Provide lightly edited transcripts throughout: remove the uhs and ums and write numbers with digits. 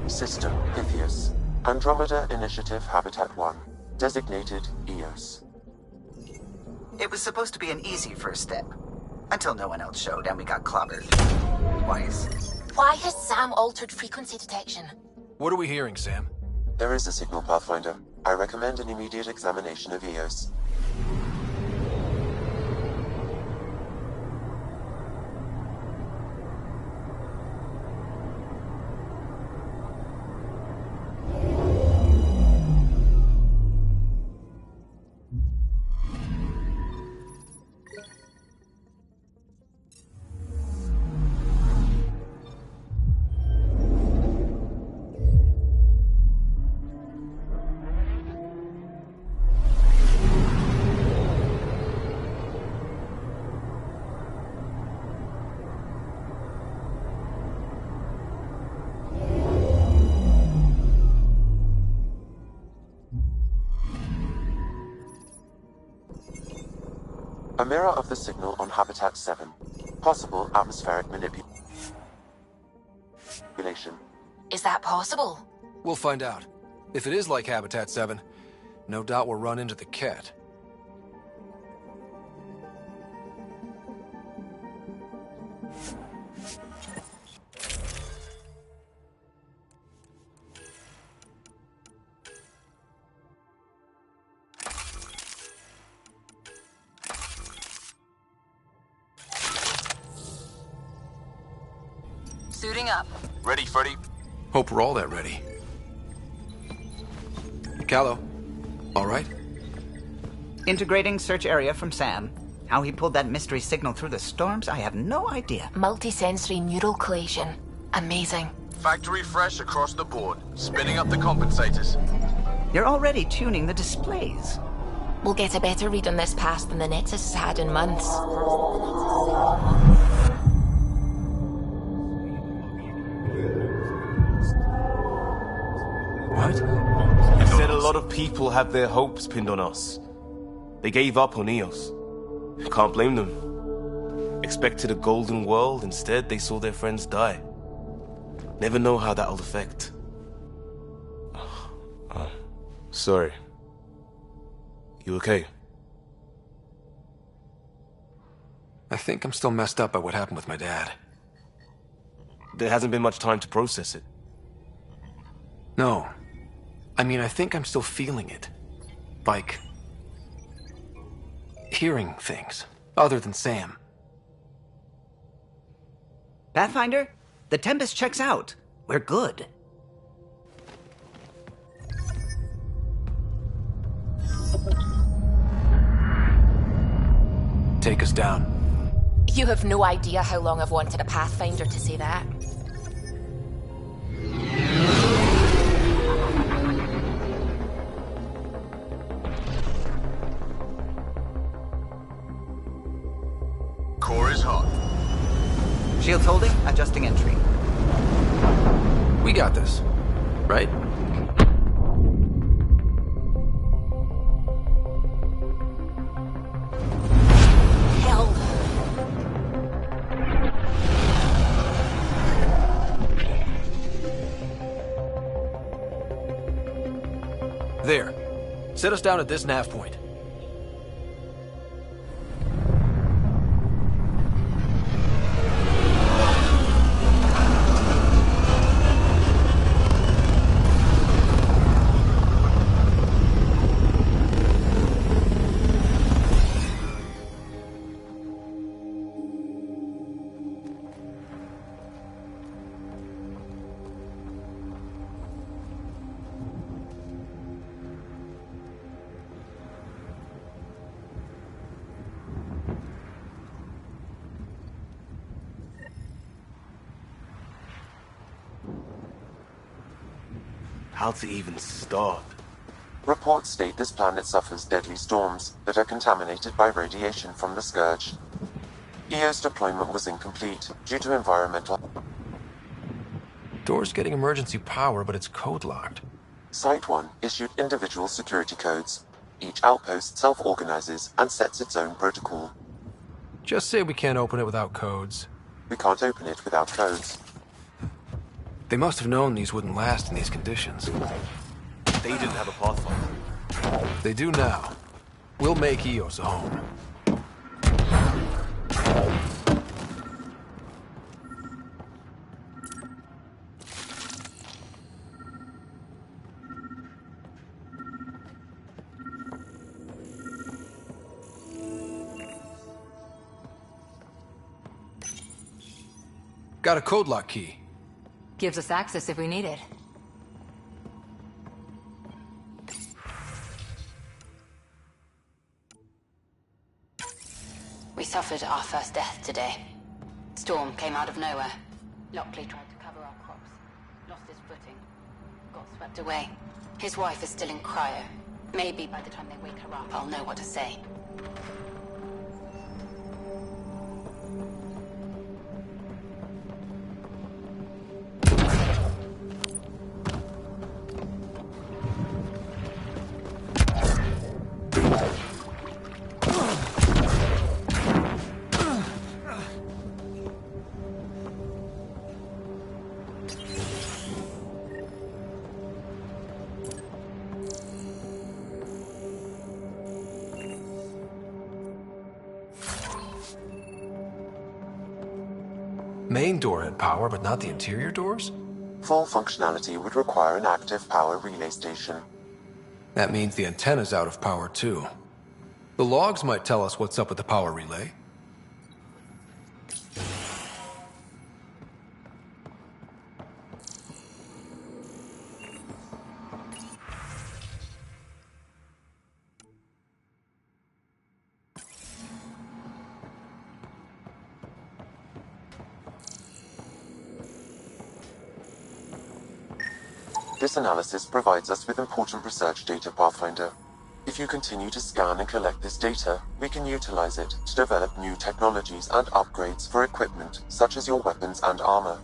System, Pythias. Andromeda Initiative Habitat 1. Designated EOS. It was supposed to be an easy first step. Until no one else showed and we got clobbered. Twice. Why has Sam altered frequency detection? What are we hearing, Sam? There is a signal, Pathfinder. I recommend an immediate examination of EOS. A mirror of the signal on Habitat 7. Possible atmospheric manipulation. Is that possible? We'll find out. If it is like Habitat 7, no doubt we'll run into the cat. Suiting up. Ready, Freddy? Hope we're all that ready. Callow, all right? Integrating search area from Sam. How he pulled that mystery signal through the storms, I have no idea. Multisensory neural collation. Amazing. Factory fresh across the board. Spinning up the compensators. You're already tuning the displays. We'll get a better read on this pass than the Nexus has had in months. What? You said a lot of people have their hopes pinned on us. They gave up on EOS. Can't blame them. Expected a golden world, instead they saw their friends die. Never know how that'll affect. Sorry. You okay? I think I'm still messed up by what happened with my dad. There hasn't been much time to process it. No. I mean, I think I'm still feeling it. Like, hearing things, other than Sam. Pathfinder, the Tempest checks out. We're good. take us down. You have no idea how long I've wanted a Pathfinder to say that. Core is hot. Shields holding, adjusting entry. We got this, right? Hell. There. Set us down at this nav point. How to even start? Reports state this planet suffers deadly storms that are contaminated by radiation from the Scourge. EO's deployment was incomplete due to environmental... Door's getting emergency power, but it's code-locked. Site 1 issued individual security codes. Each outpost self-organizes and sets its own protocol. Just say we can't open it without codes. We can't open it without codes. They must have known these wouldn't last in these conditions. They didn't have a Pathfinder. They do now. We'll make Eos a home. Got a code lock key. Gives us access if we need it. We suffered our first death today. Storm came out of nowhere. Lockley tried to cover our crops. Lost his footing. Got swept away. His wife is still in cryo. Maybe by the time they wake her up, I'll know what to say. Main door had power, but not the interior doors? Full functionality would require an active power relay station. That means the antenna's out of power, too. The logs might tell us what's up with the power relay. This analysis provides us with important research data, Pathfinder. If you continue to scan and collect this data, we can utilize it to develop new technologies and upgrades for equipment, such as your weapons and armor.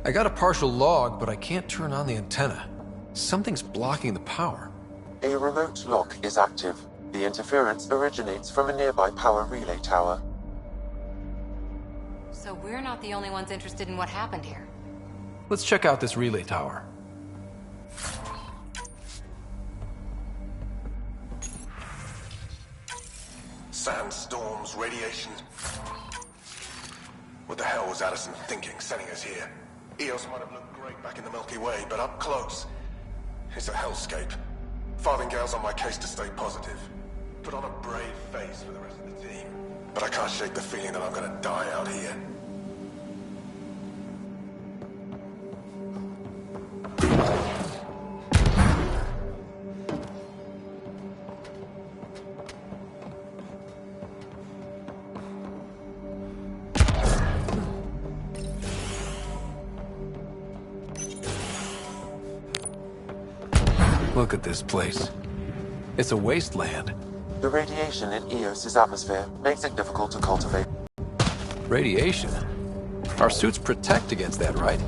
I got a partial log, but I can't turn on the antenna. Something's blocking the power. A remote lock is active. The interference originates from a nearby power relay tower. So we're not the only ones interested in what happened here. Let's check out this relay tower. Sandstorms, radiation. What the hell was Addison thinking, sending us here? Eos might have looked great back in the Milky Way, but up close, it's a hellscape. Farthingale's on my case to stay positive. Put on a brave face for the rest of the team. But I can't shake the feeling that I'm gonna die out here. Look at this place. It's a wasteland. The radiation in Eos's atmosphere makes it difficult to cultivate. Radiation? Our suits protect against that, right?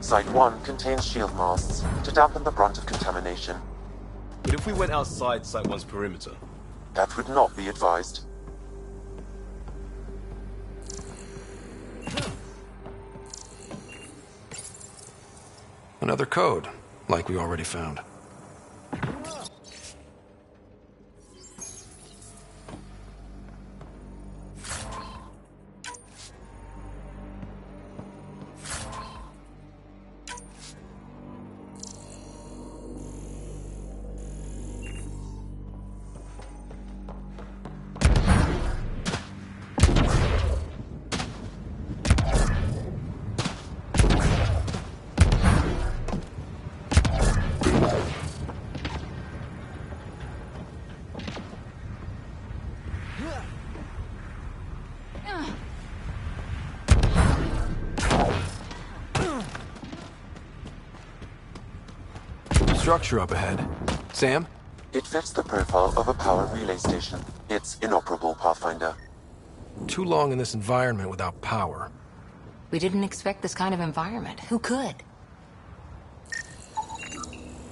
Site 1 contains shield masts to dampen the brunt of contamination. But if we went outside Site 1's perimeter? That would not be advised. Another code, like we already found. Structure up ahead. Sam? It fits the profile of a power relay station. It's inoperable, Pathfinder. Too long in this environment without power. We didn't expect this kind of environment. Who could?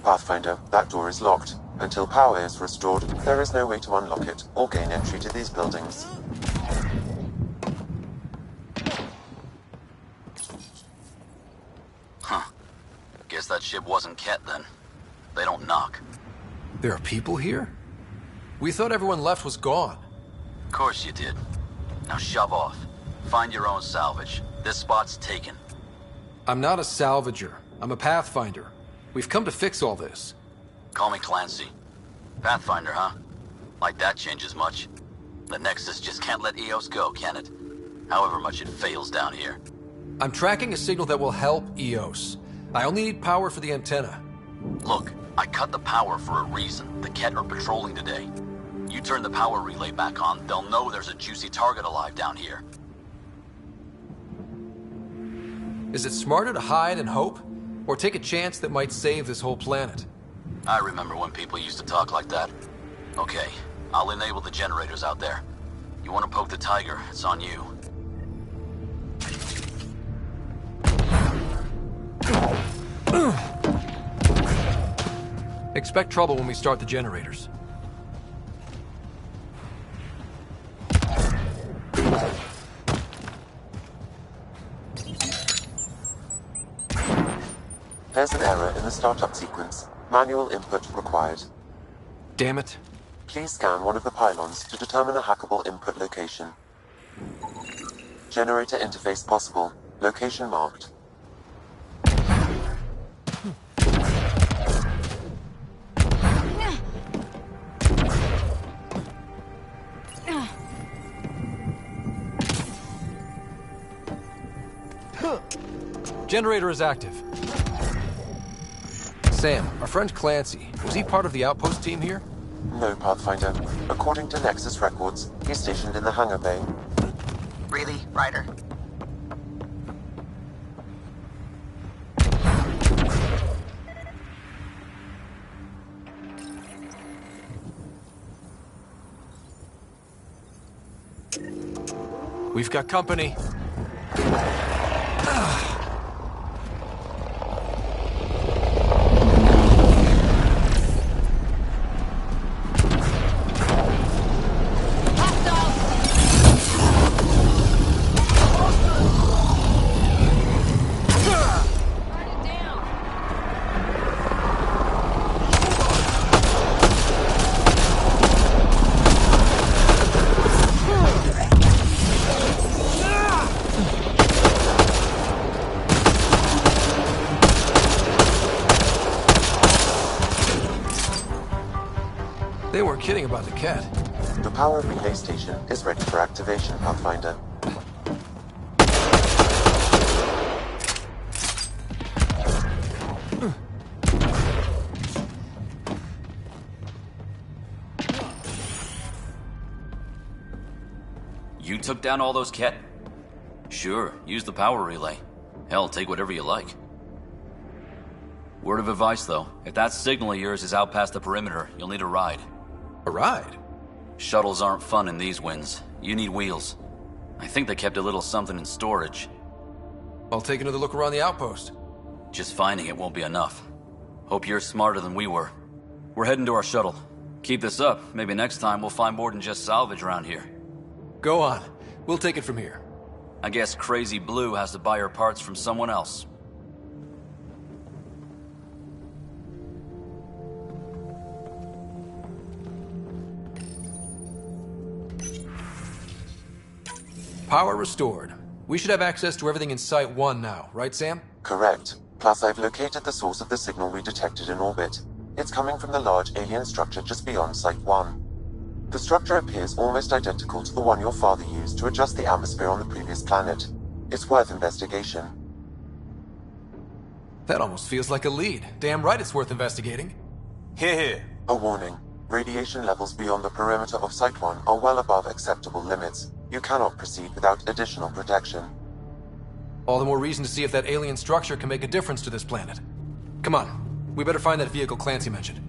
Pathfinder, that door is locked. Until power is restored, there is no way to unlock it or gain entry to these buildings. Huh. Guess that ship wasn't Ket then. They don't knock. There are people here? We thought everyone left was gone. Of course you did. Now shove off. Find your own salvage. This spot's taken. I'm not a salvager. I'm a Pathfinder. We've come to fix all this. Call me Clancy. Pathfinder, huh? Like that changes much. The Nexus just can't let Eos go, can it? However much it fails down here. I'm tracking a signal that will help Eos. I only need power for the antenna. Look, I cut the power for a reason. The Ket are patrolling today. You turn the power relay back on, they'll know there's a juicy target alive down here. Is it smarter to hide and hope? Or take a chance that might save this whole planet? I remember when people used to talk like that. Okay, I'll enable the generators out there. You want to poke the tiger, it's on you. Expect trouble when we start the generators. There's an error in the startup sequence. Manual input required. Damn it. Please scan one of the pylons to determine a hackable input location. Generator interface possible. Location marked. Generator is active. Sam, our friend Clancy, was he part of the outpost team here? No, Pathfinder. According to Nexus records, he's stationed in the hangar bay. Really, Ryder? We've got company. They weren't kidding about the cat. The power relay station is ready for activation, Pathfinder. You took down all those Ket? Sure, use the power relay. Hell, take whatever you like. Word of advice, though. If that signal of yours is out past the perimeter, you'll need a ride. A ride? Shuttles aren't fun in these winds. You need wheels. I think they kept a little something in storage. I'll take another look around the outpost. Just finding it won't be enough. Hope you're smarter than we were. We're heading to our shuttle. Keep this up. Maybe next time we'll find more than just salvage around here. Go on. We'll take it from here. I guess Crazy Blue has to buy her parts from someone else. Power restored. We should have access to everything in Site 1 now, right, Sam? Correct. Plus, I've located the source of the signal we detected in orbit. It's coming from the large alien structure just beyond Site 1. The structure appears almost identical to the one your father used to adjust the atmosphere on the previous planet. It's worth investigation. That almost feels like a lead. Damn right it's worth investigating. Here. A warning. Radiation levels beyond the perimeter of Site 1 are well above acceptable limits. You cannot proceed without additional protection. All the more reason to see if that alien structure can make a difference to this planet. Come on. We better find that vehicle Clancy mentioned.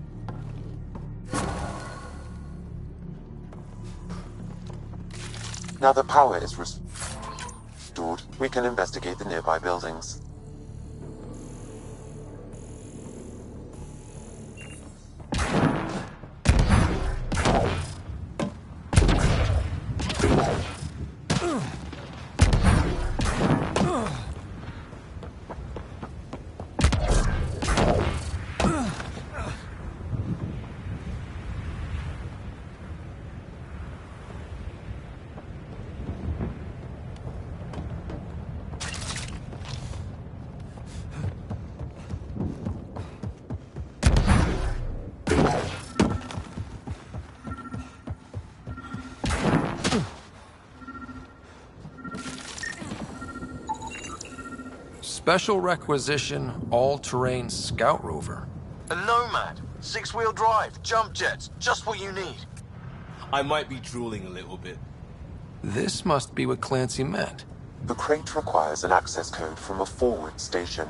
Now the power is restored, we can investigate the nearby buildings. Special requisition, all-terrain scout rover. A Nomad. 6-wheel drive, jump jets, just what you need. I might be drooling a little bit. This must be what Clancy meant. The crate requires an access code from a forward station.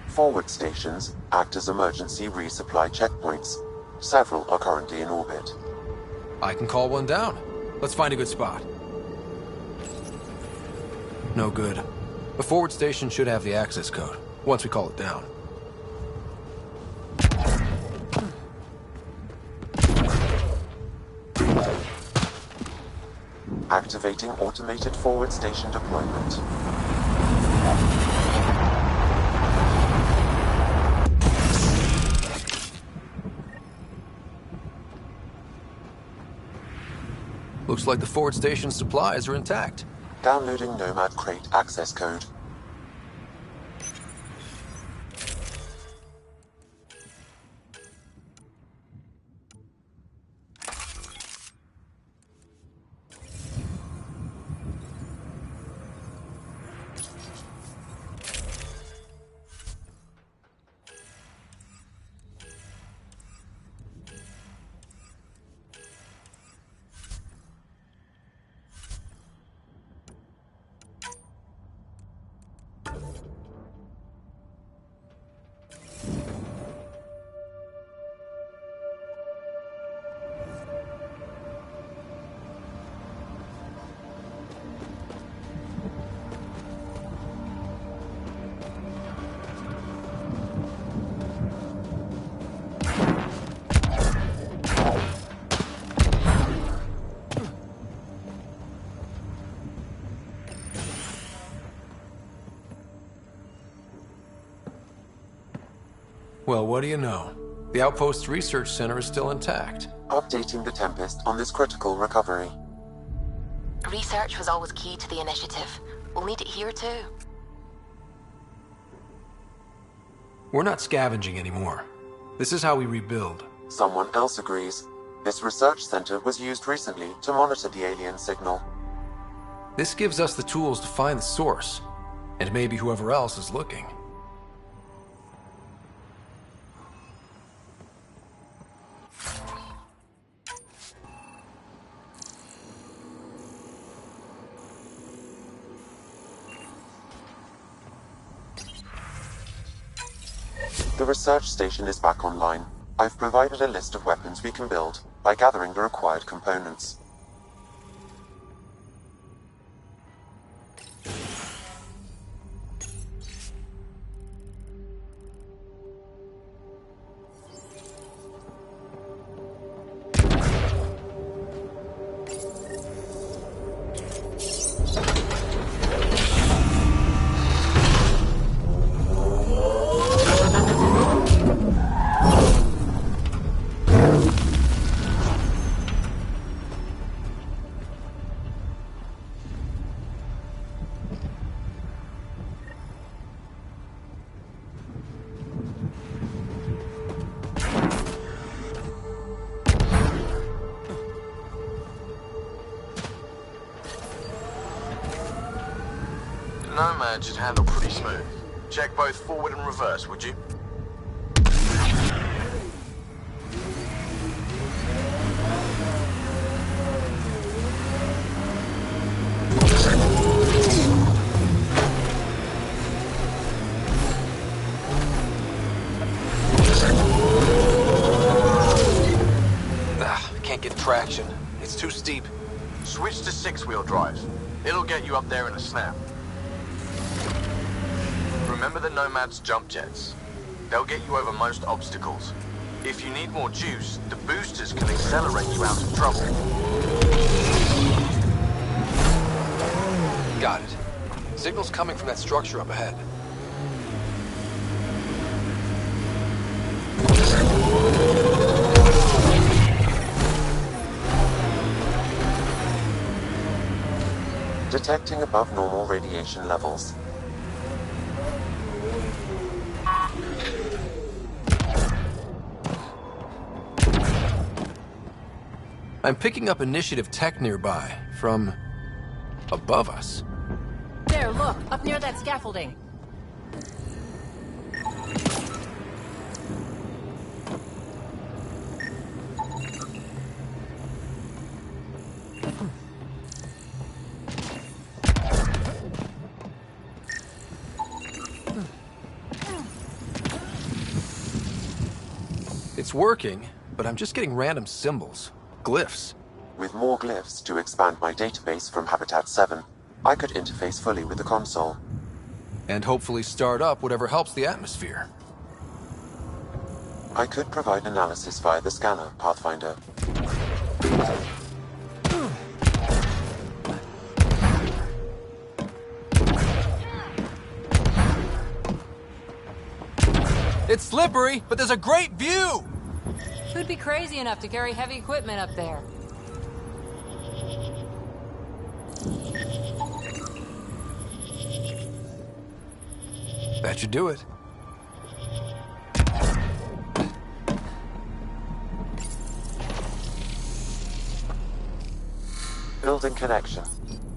Forward stations act as emergency resupply checkpoints. Several are currently in orbit. I can call one down. Let's find a good spot. No good. The forward station should have the access code, once we call it down. Activating automated forward station deployment. Looks like the forward station's supplies are intact. Downloading Nomad crate access code. Well, what do you know? The Outpost's research center is still intact. Updating the Tempest on this critical recovery. Research was always key to the initiative. We'll need it here too. We're not scavenging anymore. This is how we rebuild. Someone else agrees. This research center was used recently to monitor the alien signal. This gives us the tools to find the source, and maybe whoever else is looking. The research station is back online. I've provided a list of weapons we can build by gathering the required components. Nomad should handle pretty smooth. Check both forward and reverse, would you? I can't get traction. It's too steep. Switch to six-wheel drive. It'll get you up there in a snap. Remember the Nomad's jump jets. They'll get you over most obstacles. If you need more juice, the boosters can accelerate you out of trouble. Got it. Signal's coming from that structure up ahead. Detecting above normal radiation levels. I'm picking up initiative tech nearby, from above us. There, look, up near that scaffolding. It's working, but I'm just getting random symbols. Glyphs. With more glyphs to expand my database from Habitat 7, I could interface fully with the console. And hopefully start up whatever helps the atmosphere. I could provide analysis via the scanner, Pathfinder. It's slippery, but there's a great view! Who'd be crazy enough to carry heavy equipment up there? That should do it. Building connection.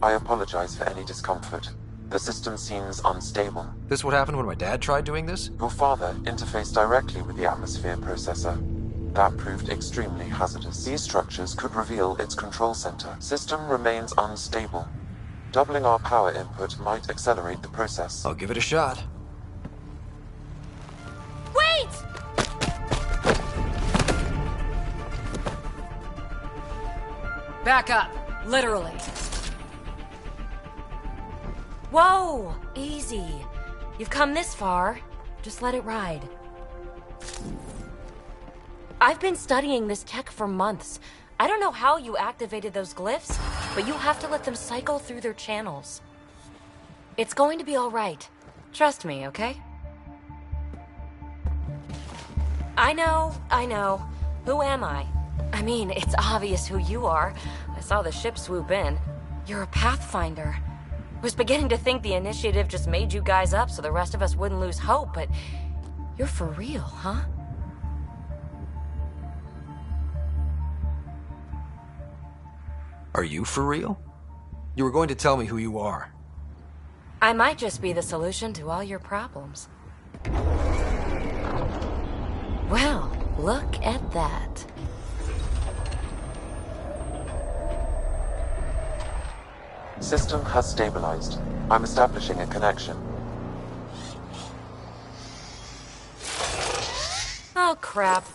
I apologize for any discomfort. The system seems unstable. This what happened when my dad tried doing this? Your father interfaced directly with the atmosphere processor. That proved extremely hazardous. These structures could reveal its control center. System remains unstable. Doubling our power input might accelerate the process. I'll give it a shot. Wait! Back up, literally. Whoa! Easy. You've come this far. Just let it ride. I've been studying this tech for months. I don't know how you activated those glyphs, but you have to let them cycle through their channels. It's going to be all right. Trust me, okay? I know. Who am I? I mean, it's obvious who you are. I saw the ship swoop in. You're a Pathfinder. I was beginning to think the initiative just made you guys up so the rest of us wouldn't lose hope, but you're for real, huh? Are you for real? You were going to tell me who you are. I might just be the solution to all your problems. Well, look at that. System has stabilized. I'm establishing a connection. crap.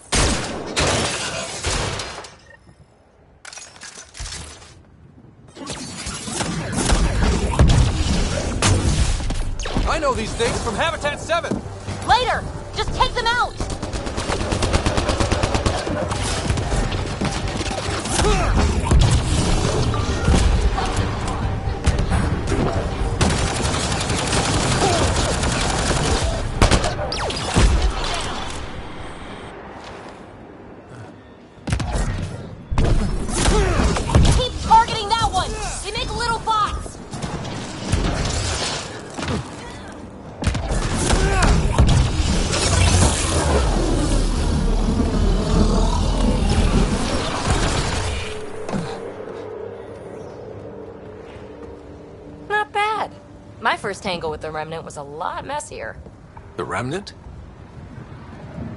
I know these things from Habitat 7! Later! Just take them out! Keep targeting that one! They make little bots! Not bad. My first tangle with the Remnant was a lot messier. The Remnant?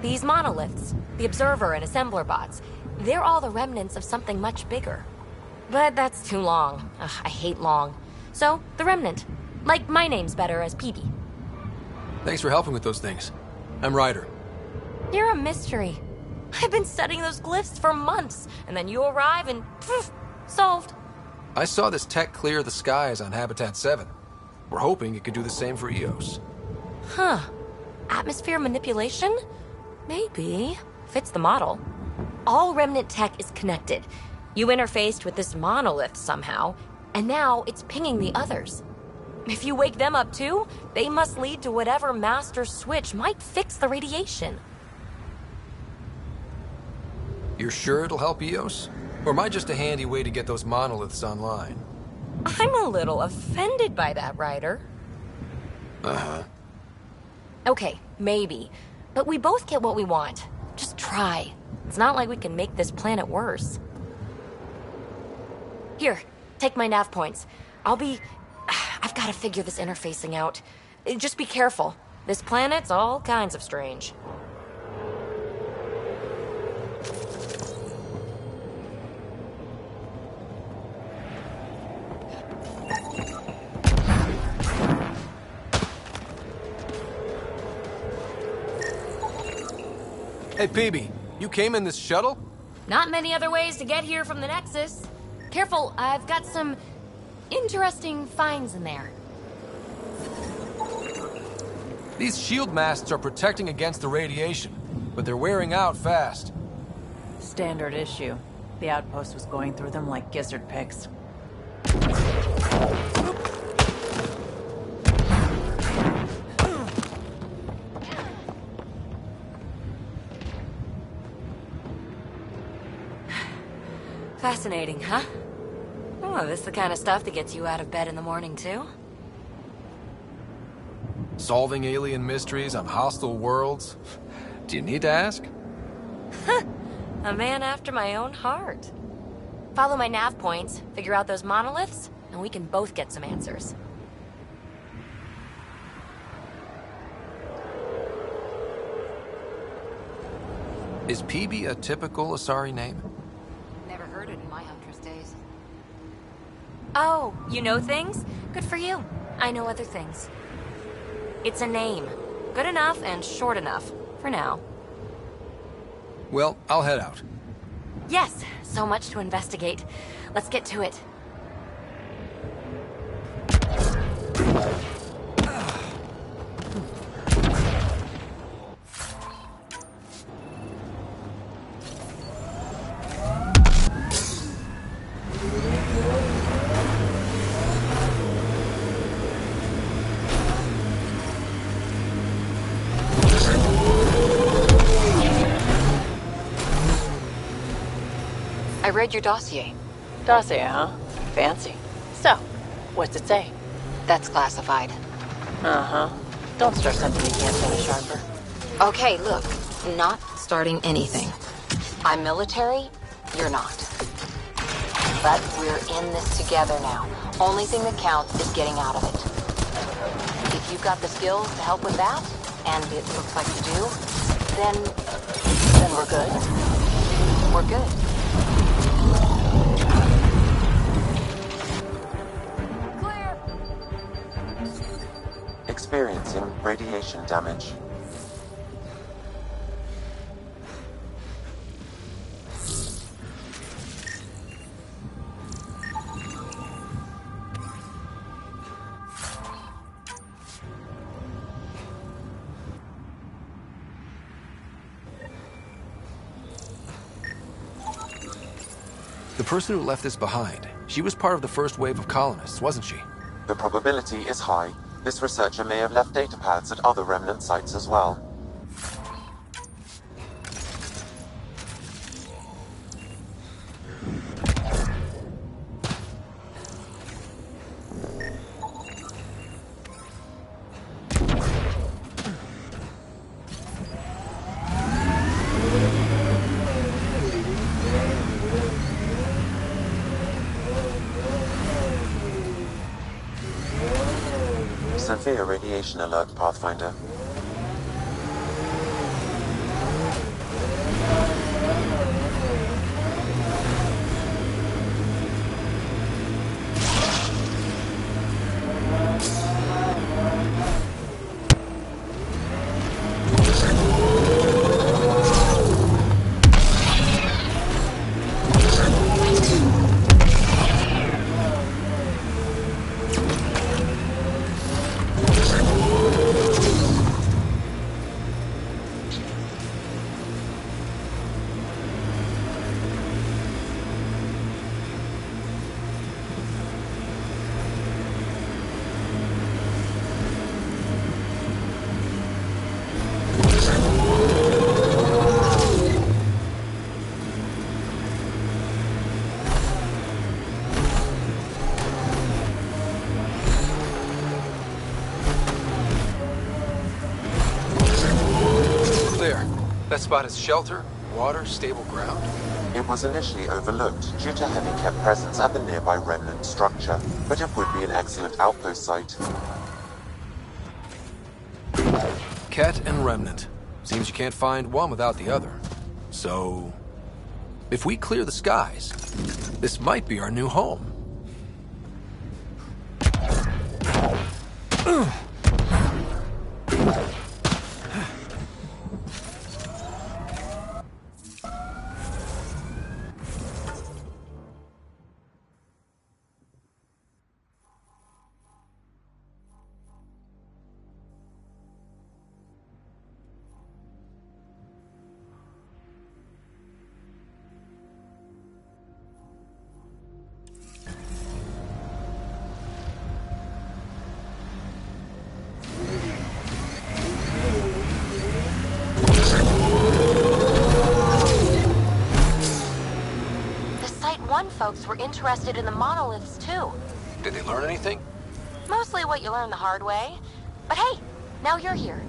These monoliths, the Observer and Assembler bots, they're all the remnants of something much bigger. But that's too long. Ugh, I hate long. So, the Remnant. Like my name's better as PB. Thanks for helping with those things. I'm Ryder. You're a mystery. I've been studying those glyphs for months, and then you arrive and poof, solved. I saw this tech clear the skies on Habitat 7. We're hoping it could do the same for EOS. Huh. Atmosphere manipulation? Maybe. Fits the model. All Remnant tech is connected. You interfaced with this monolith somehow, and now it's pinging the others. If you wake them up too, they must lead to whatever master switch might fix the radiation. You're sure it'll help EOS? Or am I just a handy way to get those monoliths online? I'm a little offended by that, Ryder. Uh-huh. Okay, maybe. But we both get what we want. Just try. It's not like we can make this planet worse. Here, take my nav points. I've got to figure this interfacing out. Just be careful. This planet's all kinds of strange. Hey, PB, you came in this shuttle? Not many other ways to get here from the Nexus. Careful, I've got some interesting finds in there. These shield masts are protecting against the radiation, but they're wearing out fast. Standard issue. The outpost was going through them like gizzard picks. Fascinating, huh? Oh, this is the kind of stuff that gets you out of bed in the morning, too? Solving alien mysteries on hostile worlds? Do you need to ask? A man after my own heart. Follow my nav points, figure out those monoliths, and we can both get some answers. Is PB a typical Asari name? Never heard it in my Huntress days. Oh, you know things? Good for you. I know other things. It's a name. Good enough and short enough. For now. Well, I'll head out. Yes, so much to investigate. Let's get to it. I read your dossier. Dossier, huh? Fancy. So, what's it say? That's classified. Uh-huh. Don't start something you can't finish, Harper. Okay, look. Not starting anything. I'm military, you're not. But we're in this together now. Only thing that counts is getting out of it. If you've got the skills to help with that, and it looks like you do, then we're good. We're good. Experiencing radiation damage. The person who left this behind, she was part of the first wave of colonists, wasn't she? The probability is high. This researcher may have left data pads at other remnant sites as well. Severe radiation alert, Pathfinder. That spot is shelter, water, stable ground? It was initially overlooked due to heavy kept presence at the nearby remnant structure, but it would be an excellent outpost site. Ket and remnant. Seems you can't find one without the other. So, if we clear the skies, this might be our new home. Folks were interested in the monoliths, too. Did they learn anything? Mostly what you learn the hard way. But hey, now you're here.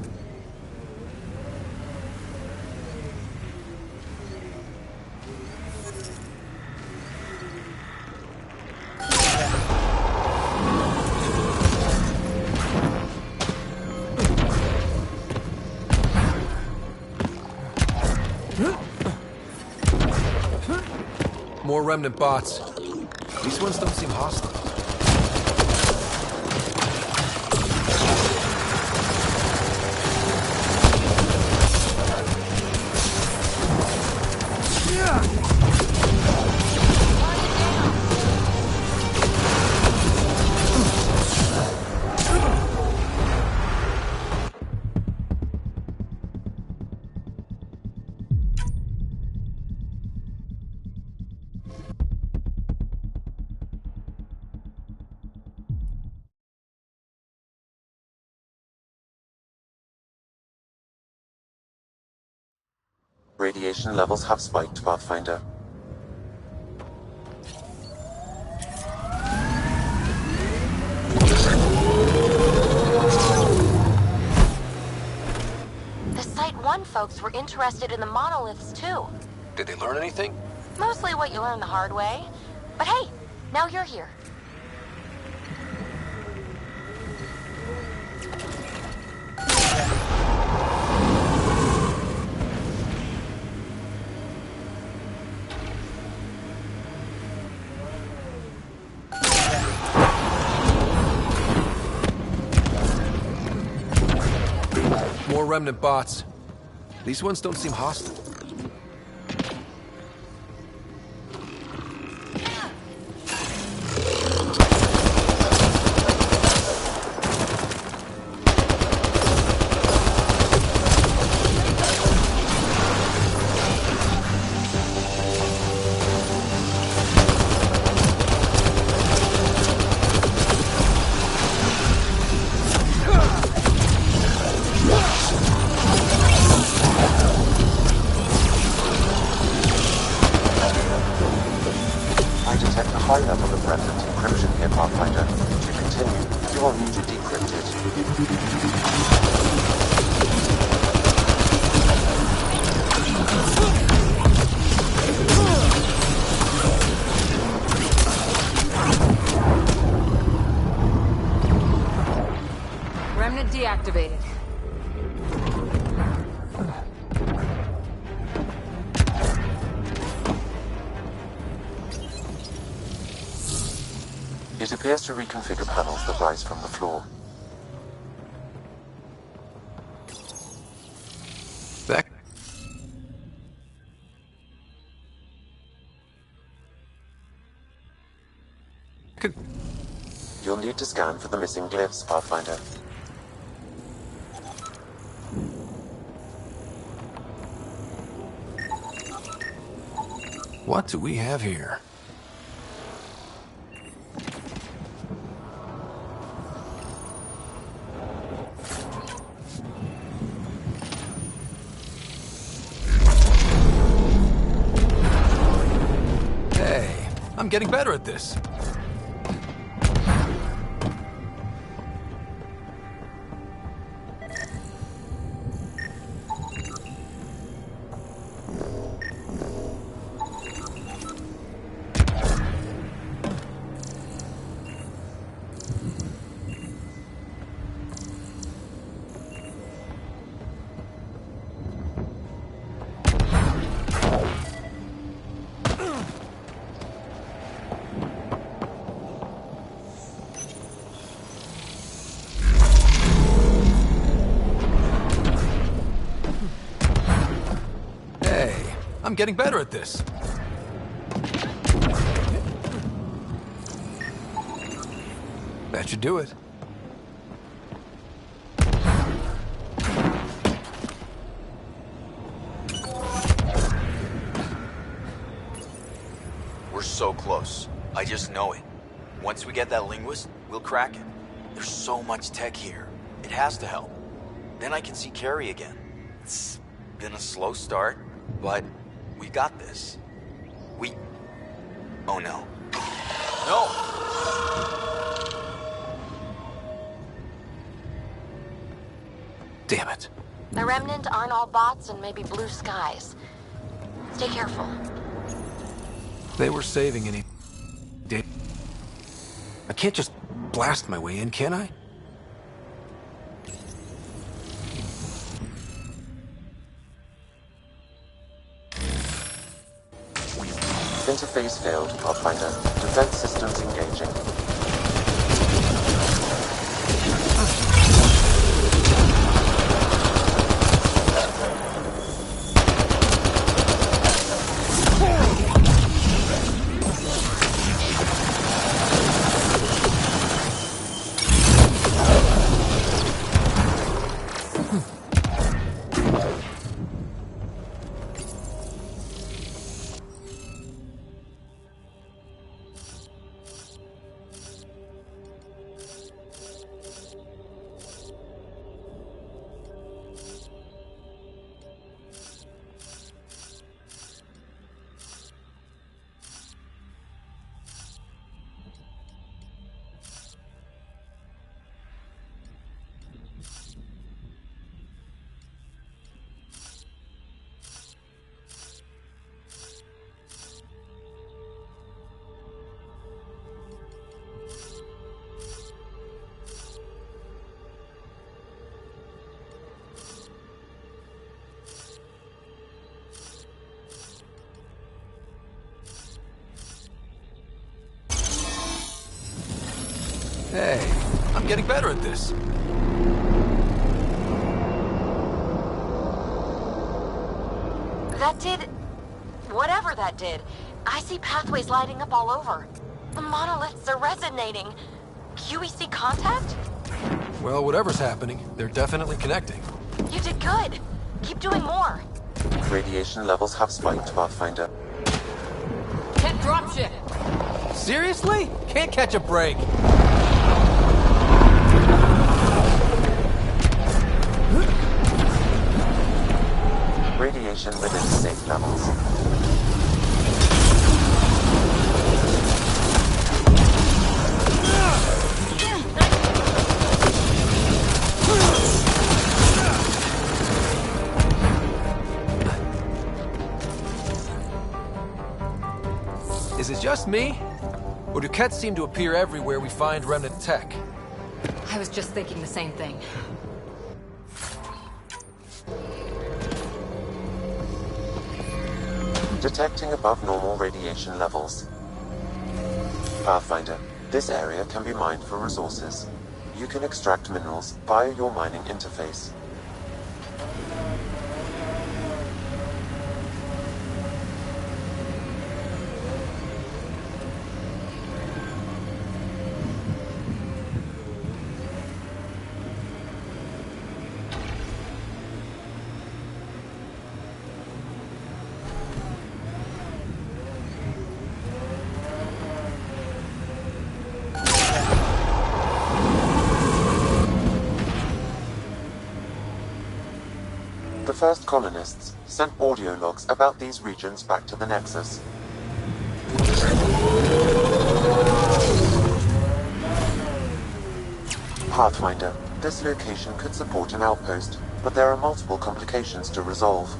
More remnant bots. These ones don't seem hostile. Radiation levels have spiked, Pathfinder. The Site 1 folks were interested in the monoliths, too. Did they learn anything? Mostly what you learn the hard way. But hey, now you're here. More remnant bots. These ones don't seem hostile. high level of remnant encryption here, Pathfinder. To continue, you will need to decrypt it. Remnant deactivated. It appears to reconfigure panels that rise from the floor. Back. You'll need to scan for the missing glyphs, Pathfinder. What do we have here? Hey, I'm getting better at this. I'm getting better at this. That should do it. We're so close. I just know it. Once we get that linguist, we'll crack it. There's so much tech here. It has to help. Then I can see Carrie again. It's been a slow start, but we got this. Oh no. No! Damn it. The Remnant aren't all bots and maybe blue skies. Stay careful. They were saving any... I can't just blast my way in, can I? Interface failed, Pathfinder. Defense systems engaging. Hey, I'm getting better at this. That did... whatever that did. I see pathways lighting up all over. The monoliths are resonating. QEC contact? Well, whatever's happening, they're definitely connecting. You did good. Keep doing more. Radiation levels have spiked, Pathfinder. Can't drop ship. Seriously? Can't catch a break. Radiation within safe levels. Is it just me? Or do Kets seem to appear everywhere we find remnant tech? I was just thinking the same thing. Detecting above normal radiation levels. Pathfinder, this area can be mined for resources. You can extract minerals via your mining interface. The first colonists sent audio logs about these regions back to the Nexus. Pathfinder, this location could support an outpost, but there are multiple complications to resolve.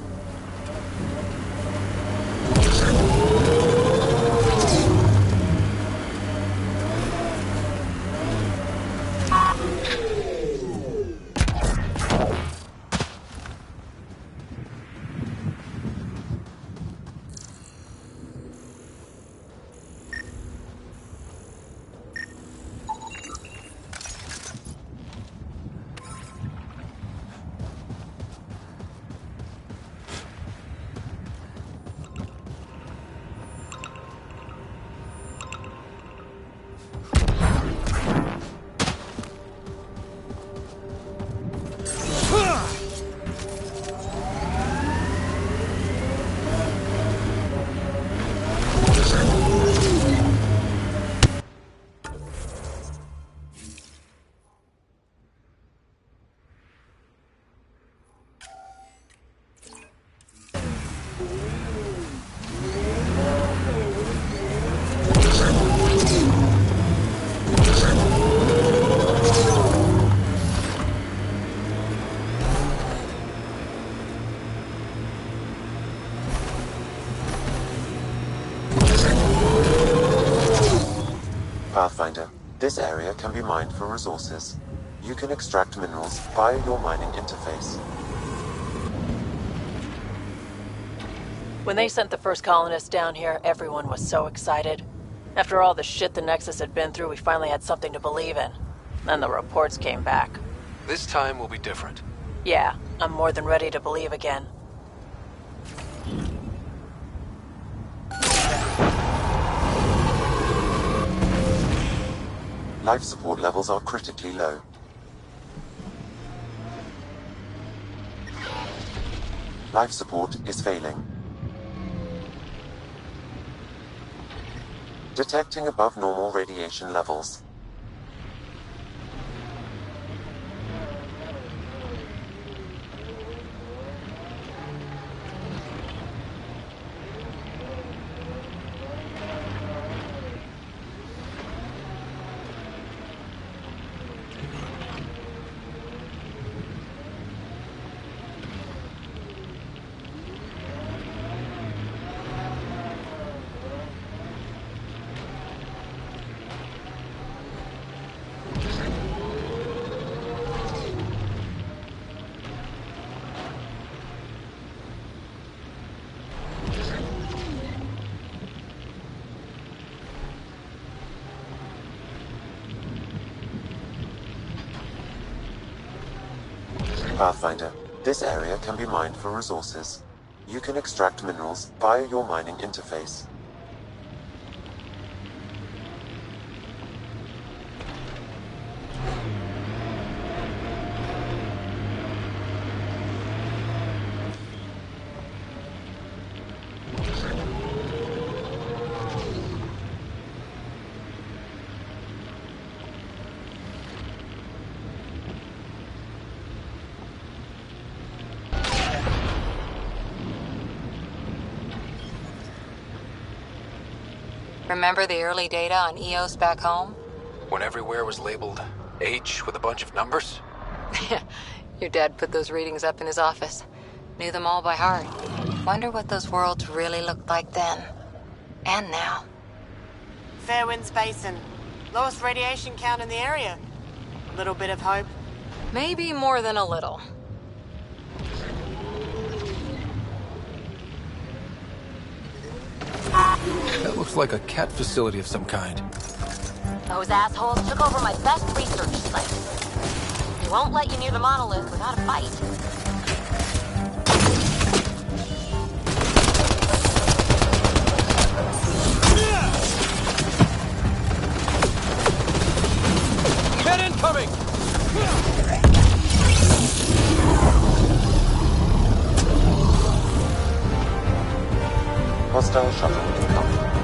Pathfinder, this area can be mined for resources. You can extract minerals via your mining interface. When they sent the first colonists down here, everyone was so excited. After all the shit the Nexus had been through, we finally had something to believe in. Then the reports came back. This time will be different. Yeah, I'm more than ready to believe again. Life support levels are critically low. Life support is failing. Detecting above normal radiation levels. Pathfinder, this area can be mined for resources. You can extract minerals via your mining interface. Remember the early data on EOS back home? When everywhere was labeled H with a bunch of numbers? Your dad put those readings up in his office. Knew them all by heart. Wonder what those worlds really looked like then. And now. Fairwinds Basin. Lowest radiation count in the area. Little bit of hope. Maybe more than a little. That looks like a cat facility of some kind. Those assholes took over my best research site. They won't let you near the monolith without a fight. Get incoming! Hostile shuttle incoming.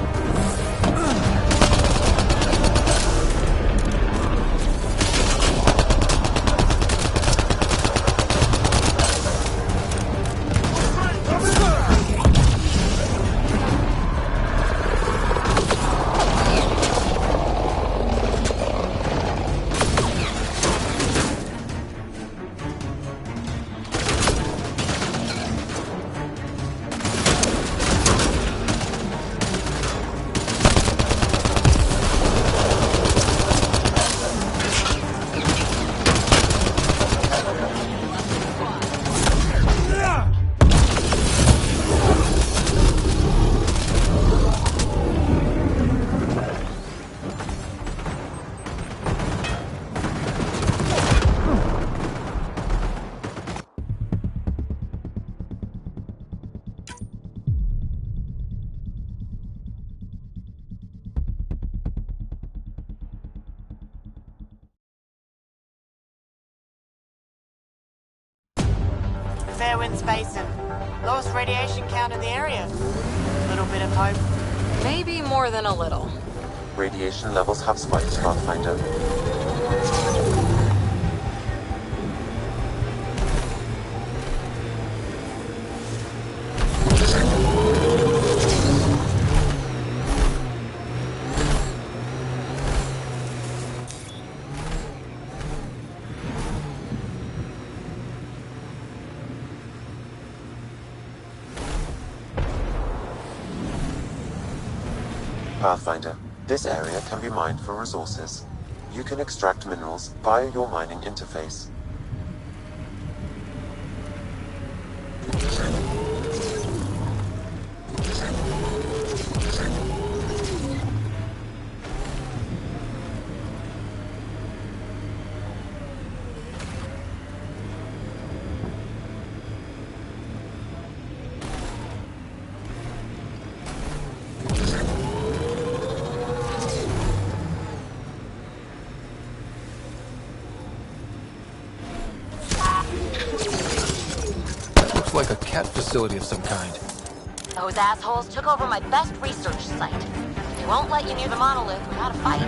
Fairwinds Basin. Lowest radiation count in the area. Little bit of hope. Maybe more than a little. Radiation levels have spiked, Pathfinder. Pathfinder, this area can be mined for resources. You can extract minerals via your mining interface. Like a cat facility of some kind. Those assholes took over my best research site. They won't let you near the monolith without a fight.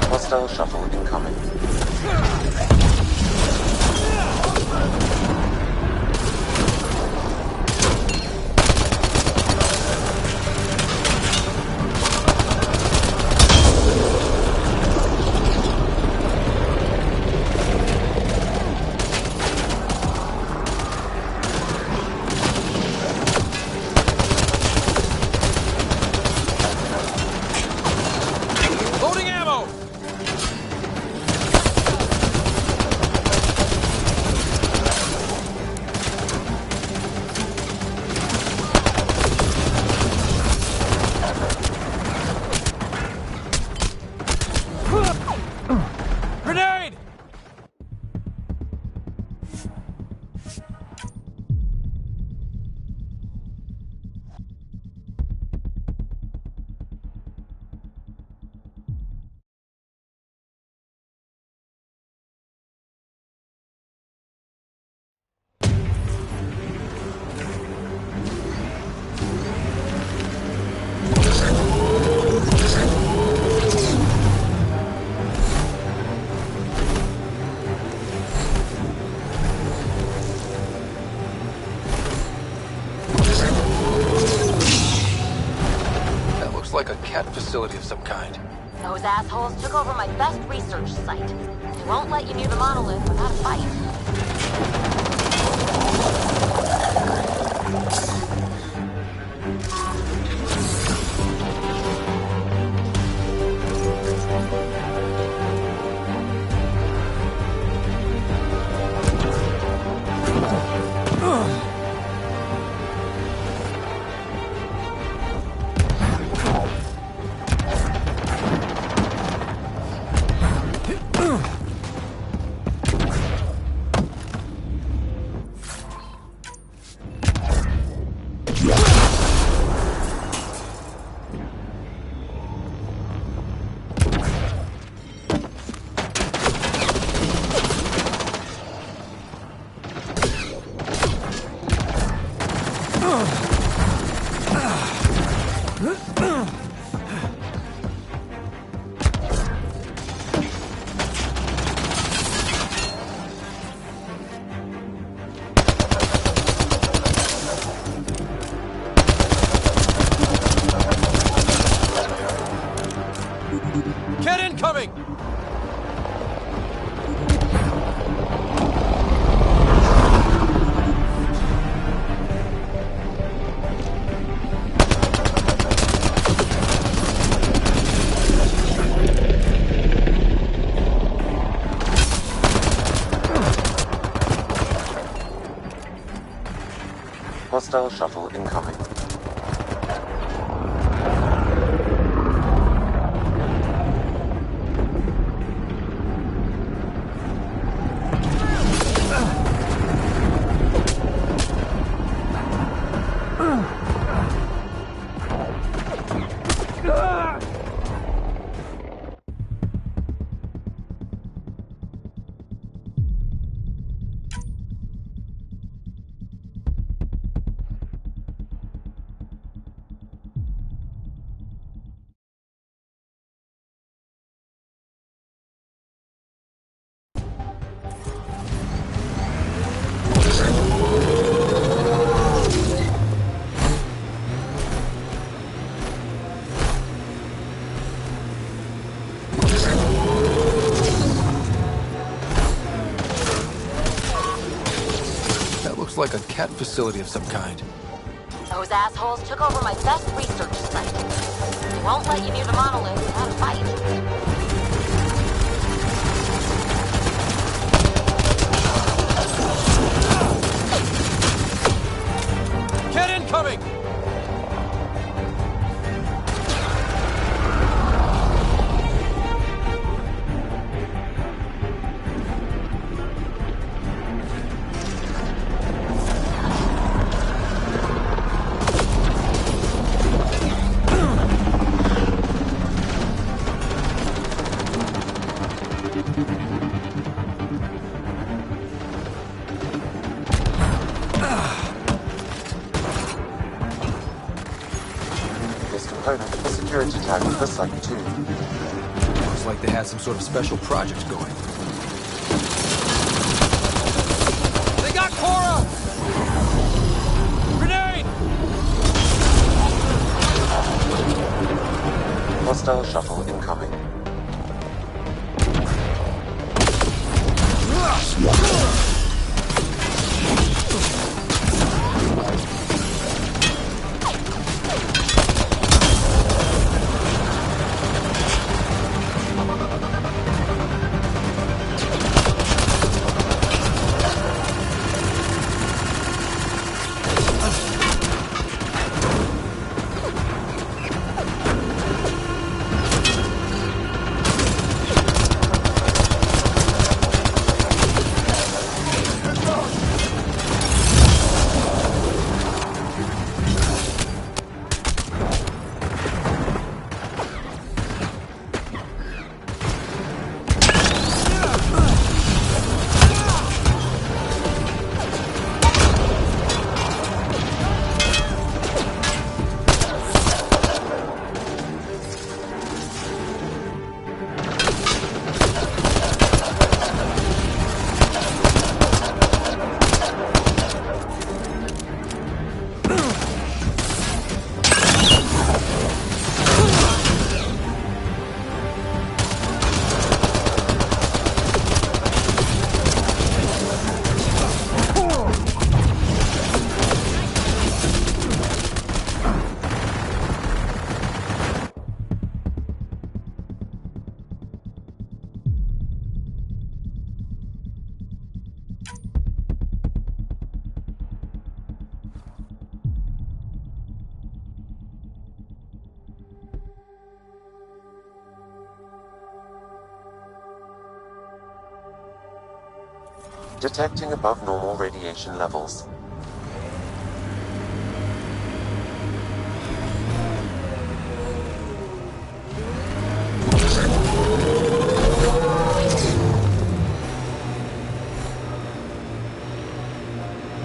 Hostile shuttle incoming. cat facility of some kind. Those assholes took over my best research site. They won't let you near the monolith without a fight. Get incoming! Hostile shuttle incoming. Like a cat facility of some kind. Those assholes took over my best research site. They won't let you near the monolith without a fight. Get incoming! Component, a security tag for Site 2. Looks like they had some sort of special project going. They got Cora! Grenade! Hostile shuttle incoming. Detecting above normal radiation levels.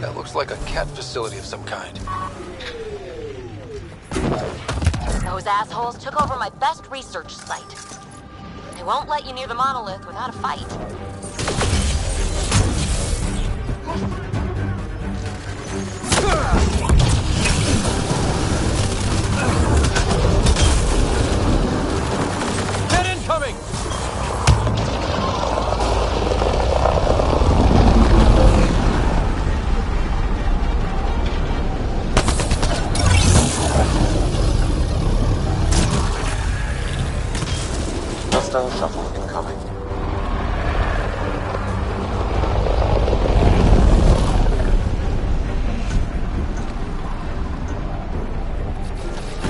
That looks like a cat facility of some kind. Those assholes took over my best research site. They won't let you near the monolith without a fight. Get incoming! Hostile shuttle incoming.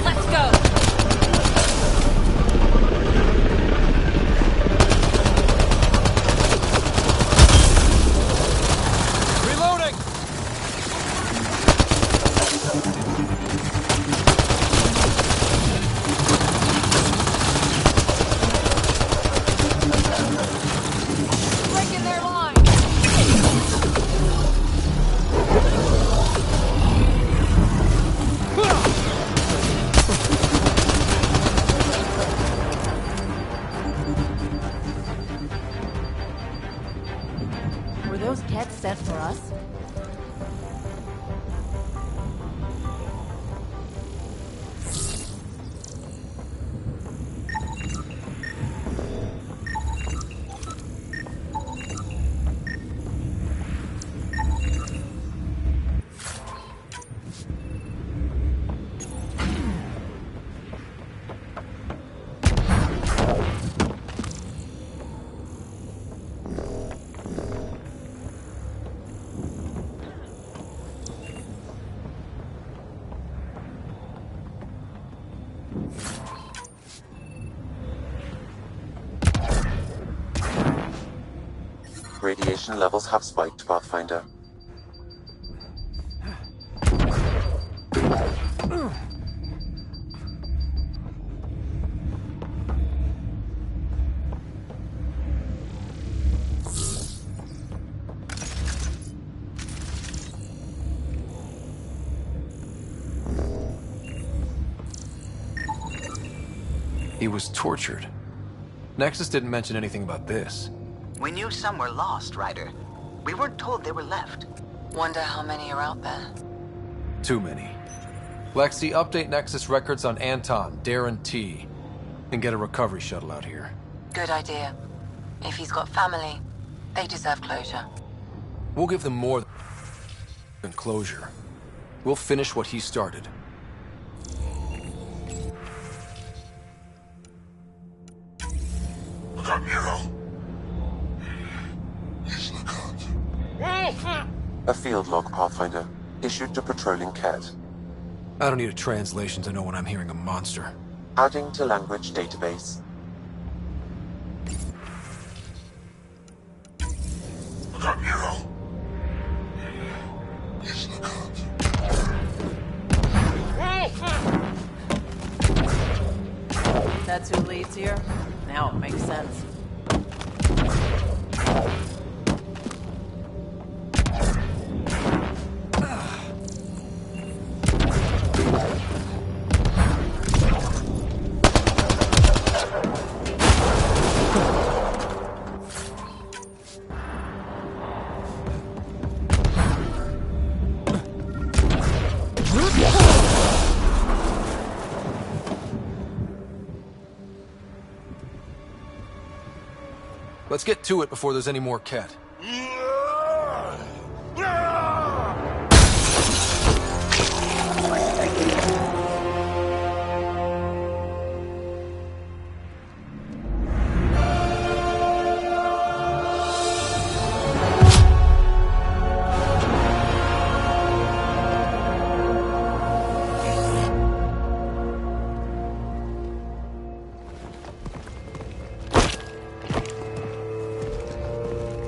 Let's go! Reloading! Breaking their line! Were those jets sent for us? Radiation levels have spiked, Pathfinder. He was tortured. Nexus didn't mention anything about this. We knew some were lost, Ryder. We weren't told they were left. Wonder how many are out there. Too many. Lexi, update Nexus records on Anton, Darren T. And get a recovery shuttle out here. Good idea. If he's got family, they deserve closure. We'll give them more than closure. We'll finish what he started. Look up, Nero. A field log, Pathfinder. Issued to patrolling Cat. I don't need a translation to know when I'm hearing a monster. Adding to language database. Look up, Nero. That's who leads here? Now it makes sense. Let's get to it before there's any more Cat.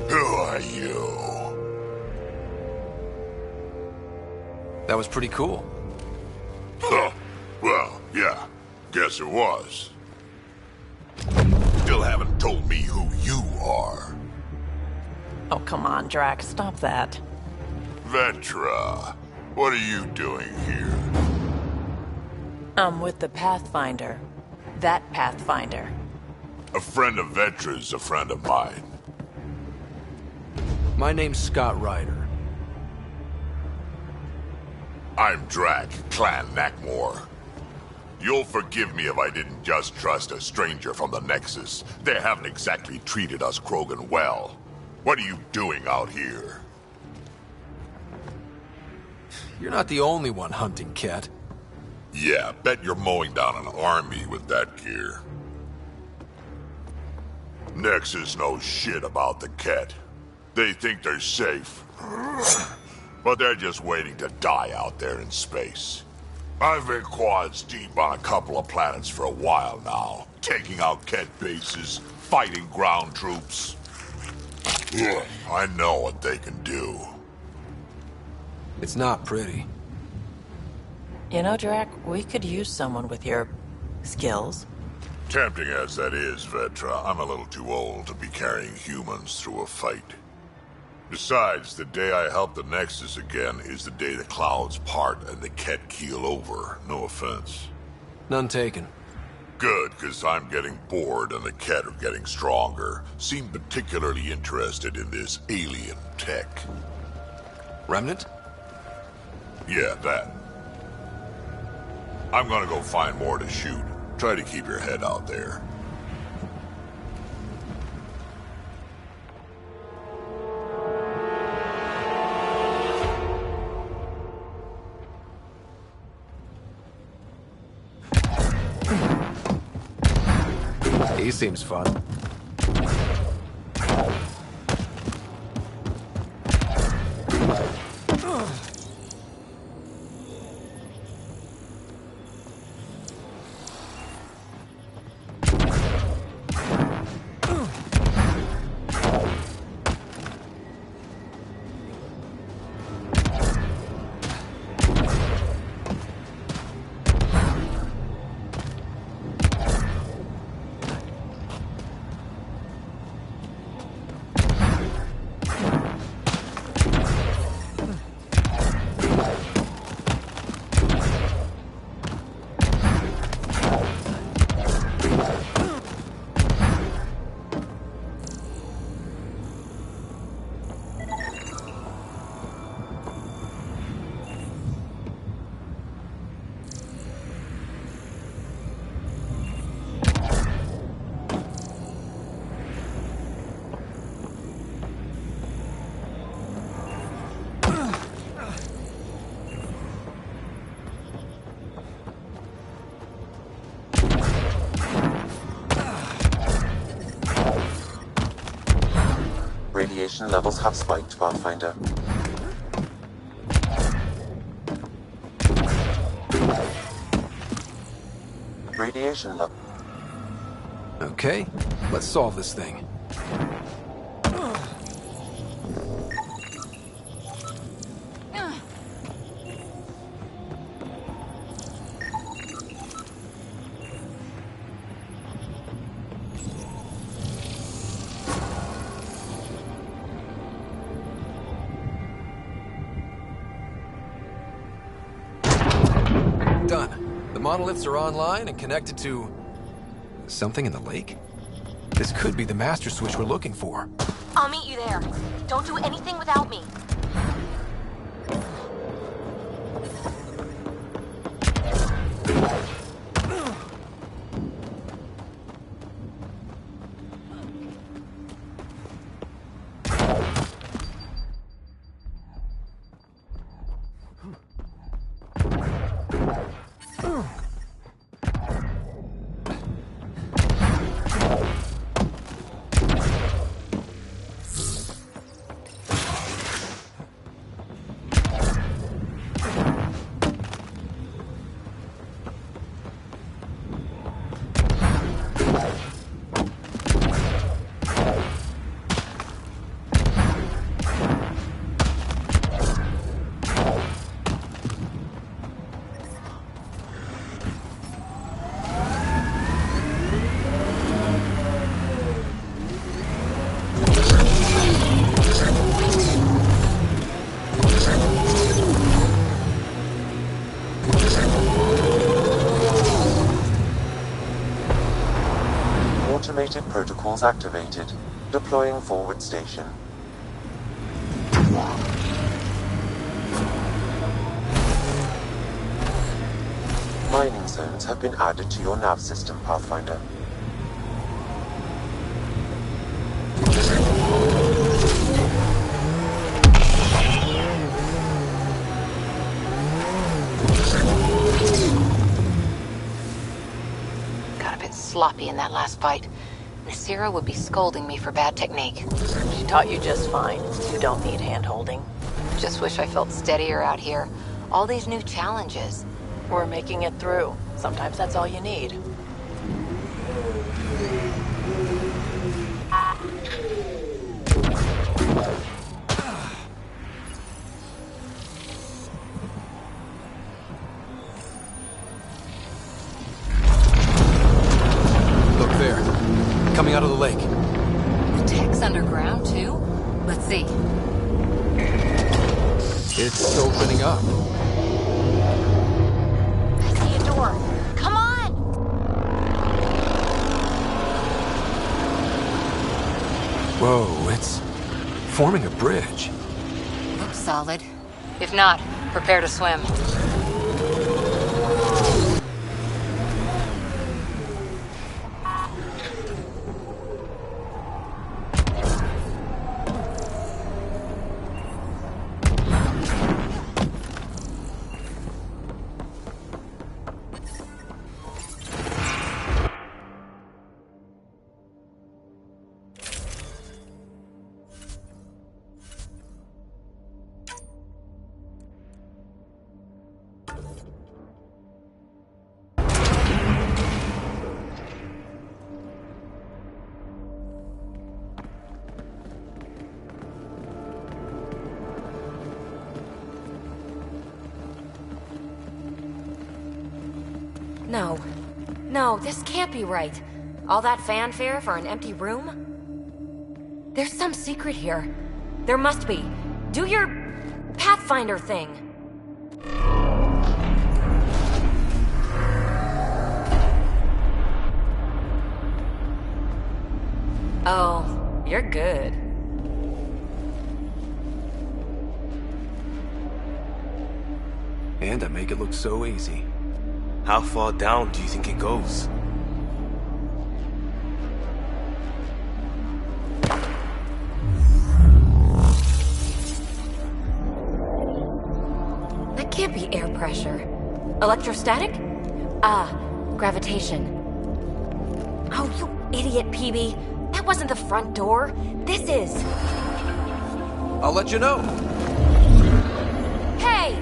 Who are you? That was pretty cool. Huh. Well, yeah. Guess it was. Still haven't told me who you are. Oh, come on, Drax. Stop that. Vetra, what are you doing here? I'm with the Pathfinder. That Pathfinder. A friend of Vetra's a friend of mine. My name's Scott Ryder. I'm Drac, Clan Nakmor. You'll forgive me if I didn't just trust a stranger from the Nexus. They haven't exactly treated us Krogan well. What are you doing out here? You're not the only one hunting Ket. Yeah, bet you're mowing down an army with that gear. Nexus knows shit about the Ket. They think they're safe. But they're just waiting to die out there in space. I've been quads deep on a couple of planets for a while now, taking out Ket bases, fighting ground troops. Ugh, I know what they can do. It's not pretty. You know, Drac, we could use someone with your skills. Tempting as that is, Vetra, I'm a little too old to be carrying humans through a fight. Besides, the day I help the Nexus again is the day the clouds part and the Ket keel over. No offense. None taken. Good, because I'm getting bored and the Ket are getting stronger. Seem particularly interested in this alien tech. Remnant? Yeah, that. I'm gonna go find more to shoot. Try to keep your head out there. He seems fun. Radiation levels have spiked, Pathfinder. Radiation level. Okay, let's solve this thing. Done. The monoliths are online and connected to... something in the lake? This could be the master switch we're looking for. I'll meet you there. Don't do anything without me. controls activated. Deploying forward station. Mining zones have been added to your nav system, Pathfinder. Got a bit sloppy in that last fight. Nasira would be scolding me for bad technique. She taught you just fine. You don't need hand-holding. Just wish I felt steadier out here. All these new challenges. We're making it through. Sometimes that's all you need. Look there. Coming out of the lake. The tech's underground, too? Let's see. It's opening up. I see a door. Come on! Whoa, it's forming a bridge. Looks solid. If not, prepare to swim. No. No, this can't be right. All that fanfare for an empty room? There's some secret here. There must be. Do your Pathfinder thing. Oh, you're good. And I make it look so easy. How far down do you think it goes? That can't be air pressure. Electrostatic? Ah, gravitation. Oh, you idiot, PB. That wasn't the front door. This is. I'll let you know. Hey!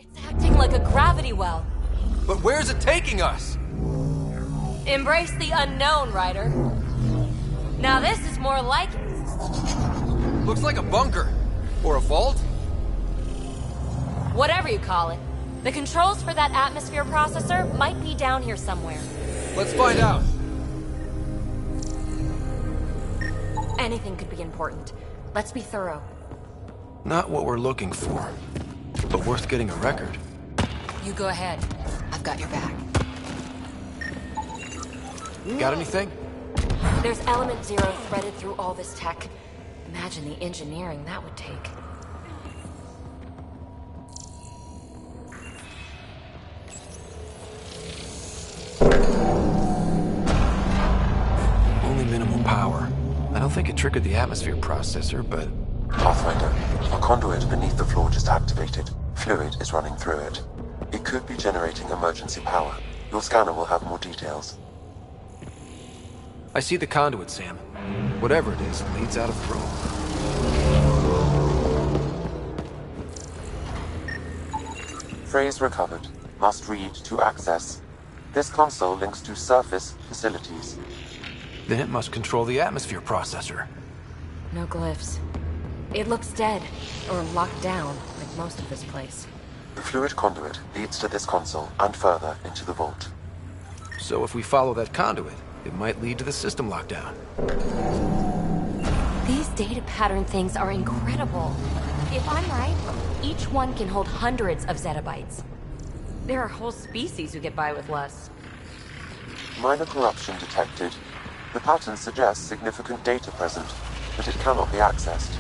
It's acting like a gravity well. But where's it taking us? Embrace the unknown, Ryder. Now this is more like it. Looks like a bunker. Or a vault? Whatever you call it. The controls for that atmosphere processor might be down here somewhere. Let's find out. Anything could be important. Let's be thorough. Not what we're looking for, but worth getting a record. You go ahead. I've got your back. Got anything? There's element 0 threaded through all this tech. Imagine the engineering that would take. Only minimal power. I don't think it triggered the atmosphere processor, but... Pathfinder, a conduit beneath the floor just activated. Fluid is running through it. It could be generating emergency power. Your scanner will have more details. I see the conduit, Sam. Whatever it is, it leads out of the room. Phrase recovered. Must read to access. This console links to surface facilities. Then it must control the atmosphere processor. No glyphs. It looks dead, or locked down, like most of this place. The fluid conduit leads to this console and further into the vault. So if we follow that conduit, it might lead to the system lockdown. These data pattern things are incredible. If I'm right, each one can hold hundreds of zettabytes. There are whole species who get by with less. Minor corruption detected. The pattern suggests significant data present, but it cannot be accessed.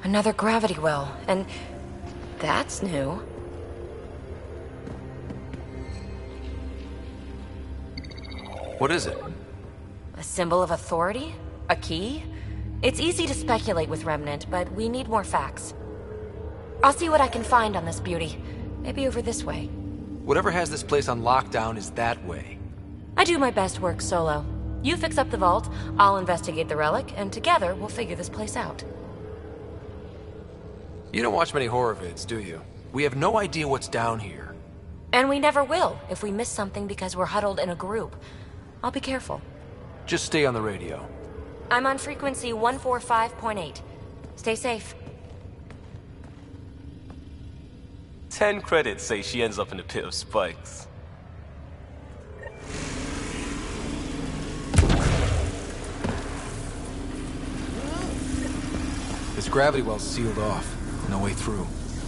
Another gravity well, and that's new. What is it? A symbol of authority? A key? It's easy to speculate with Remnant, but we need more facts. I'll see what I can find on this beauty. Maybe over this way. Whatever has this place on lockdown is that way. I do my best work solo. You fix up the vault, I'll investigate the relic, and together we'll figure this place out. You don't watch many horror vids, do you? We have no idea what's down here. And we never will if we miss something because we're huddled in a group. I'll be careful. Just stay on the radio. I'm on frequency 145.8. Stay safe. 10 credits say she ends up in a pit of spikes. This gravity well's sealed off. No way through.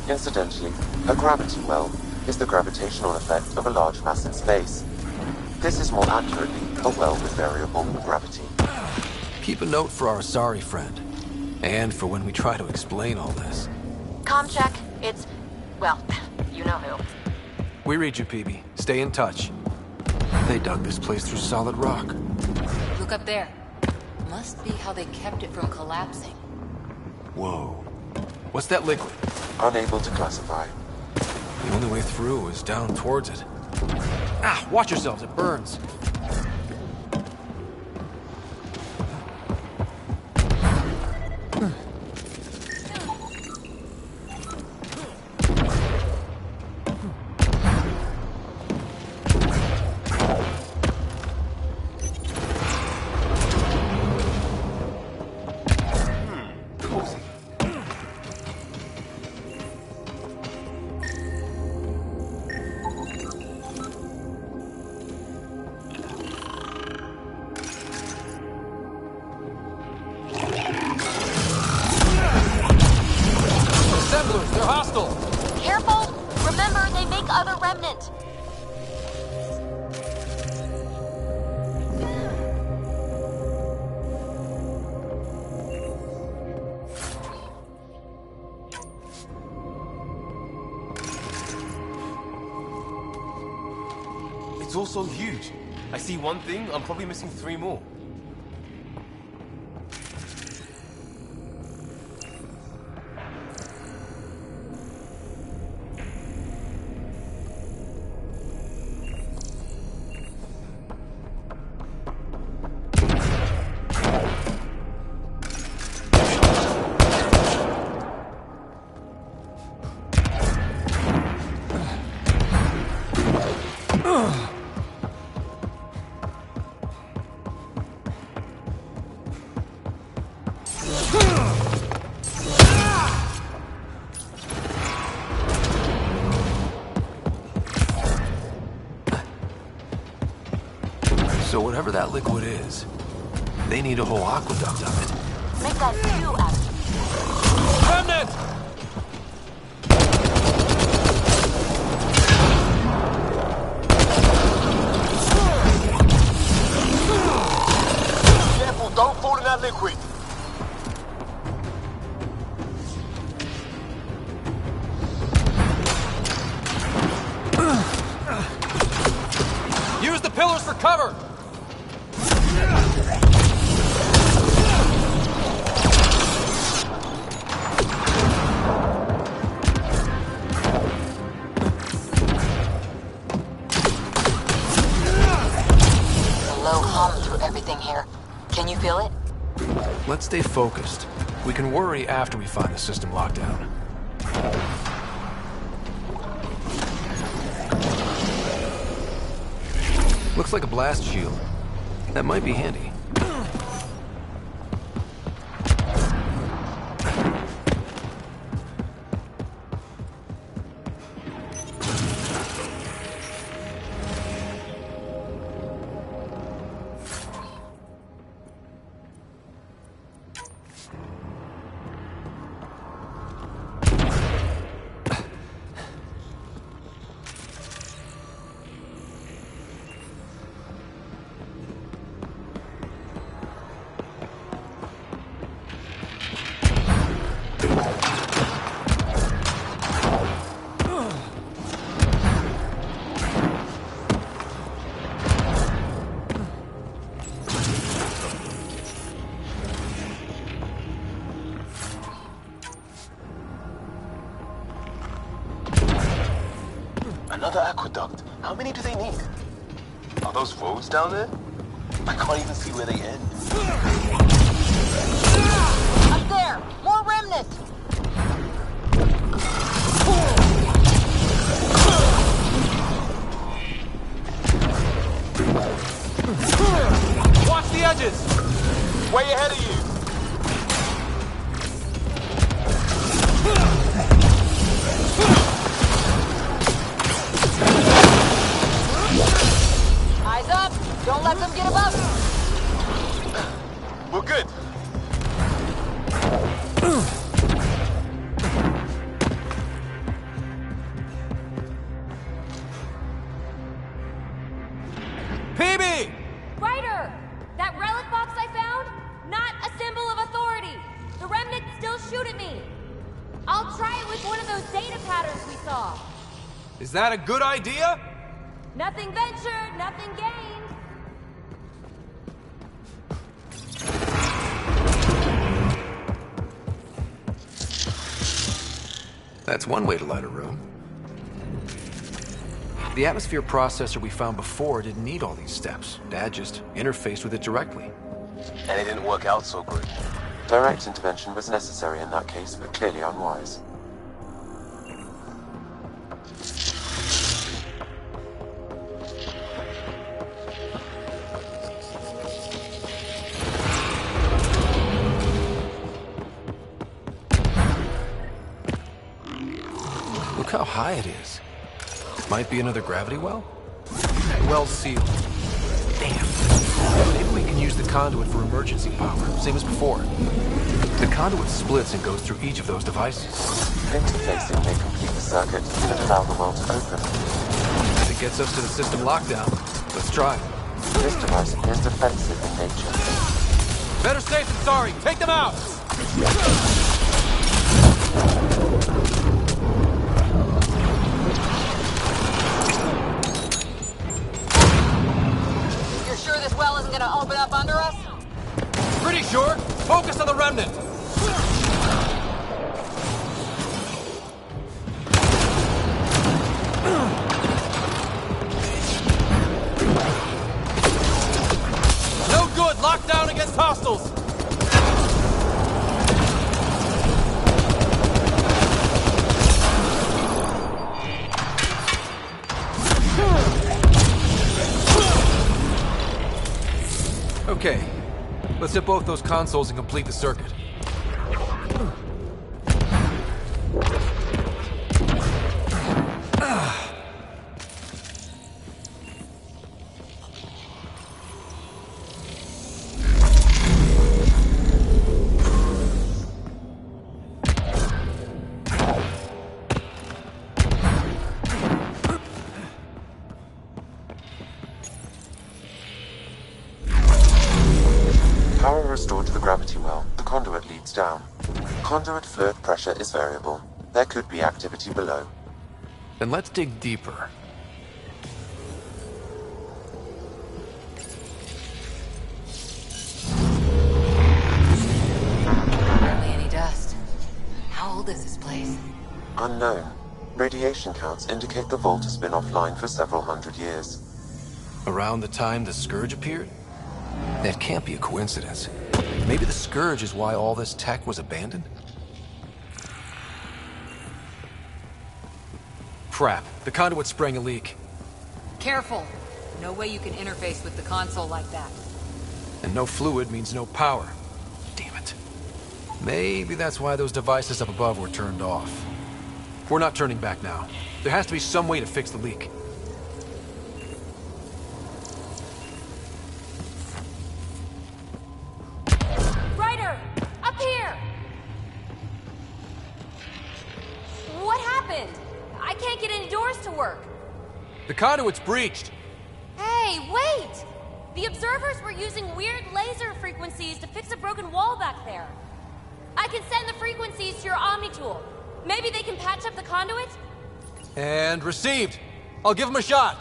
Incidentally, a gravity well is the gravitational effect of a large mass in space. This is more accurately a well with variable gravity. Keep a note for our sorry friend. And for when we try to explain all this. Comm check. It's... well, you know who. We read you, PB. Stay in touch. They dug this place through solid rock. Look up there. Must be how they kept it from collapsing. Whoa. What's that liquid? Unable to classify. The only way through is down towards it. Ah, watch yourselves, it burns. They're hostile! Careful! Remember, they make other Remnant! It's all so huge. I see one thing, I'm probably missing 3 more. So whatever that liquid is, they need a whole aqueduct of it. Make that 2 out of Remnant! Careful, don't fall in that liquid. Use the pillars for cover! A low hum through everything here. Can you feel it? Let's stay focused. We can worry after we find the system lockdown. Looks like a blast shield. That might be handy. Another aqueduct. How many do they need? Are those roads down there? I can't even see where they end. Up there! More remnants! Watch the edges! Way ahead of you! Eyes up! Don't let them get above you! We're good. PB! Ryder! That relic box I found? Not a symbol of authority! The remnants still shoot at me! I'll try it with one of those data patterns we saw. Is that a good idea? Nothing ventured, nothing gained. That's one way to light a room. The atmosphere processor we found before didn't need all these steps. Dad just interfaced with it directly. And it didn't work out so good. Direct intervention was necessary in that case, but clearly unwise. Look how high it is. Might be another gravity well? The well's sealed. Damn. Maybe we can use the conduit for emergency power, same as before. The conduit splits and goes through each of those devices. Interfacing may complete the circuit and allow the well to open. If it gets us to the system lockdown, let's try. This device appears defensive in nature. Better safe than sorry. Take them out! You're sure this well isn't gonna open up under us? Pretty sure. Focus on the remnant. No good. Lockdown against hostiles. Okay. Let's hit both those consoles and complete the circuit. Power restored to the gravity well. The conduit leads down. Conduit fluid pressure is variable. There could be activity below. Then let's dig deeper. Hardly any dust. How old is this place? Unknown. Radiation counts indicate the vault has been offline for several hundred years. Around the time the Scourge appeared? That can't be a coincidence. Maybe the Scourge is why all this tech was abandoned? Crap, the conduit sprang a leak. Careful. No way you can interface with the console like that. And no fluid means no power. Damn it. Maybe that's why those devices up above were turned off. We're not turning back now. There has to be some way to fix the leak. Ryder! Up here! What happened? I can't get any doors to work. The conduit's breached. Hey, wait! The observers were using weird laser frequencies to fix a broken wall back there. I can send the frequencies to your Omni tool. Maybe they can patch up the conduit? And received. I'll give him a shot.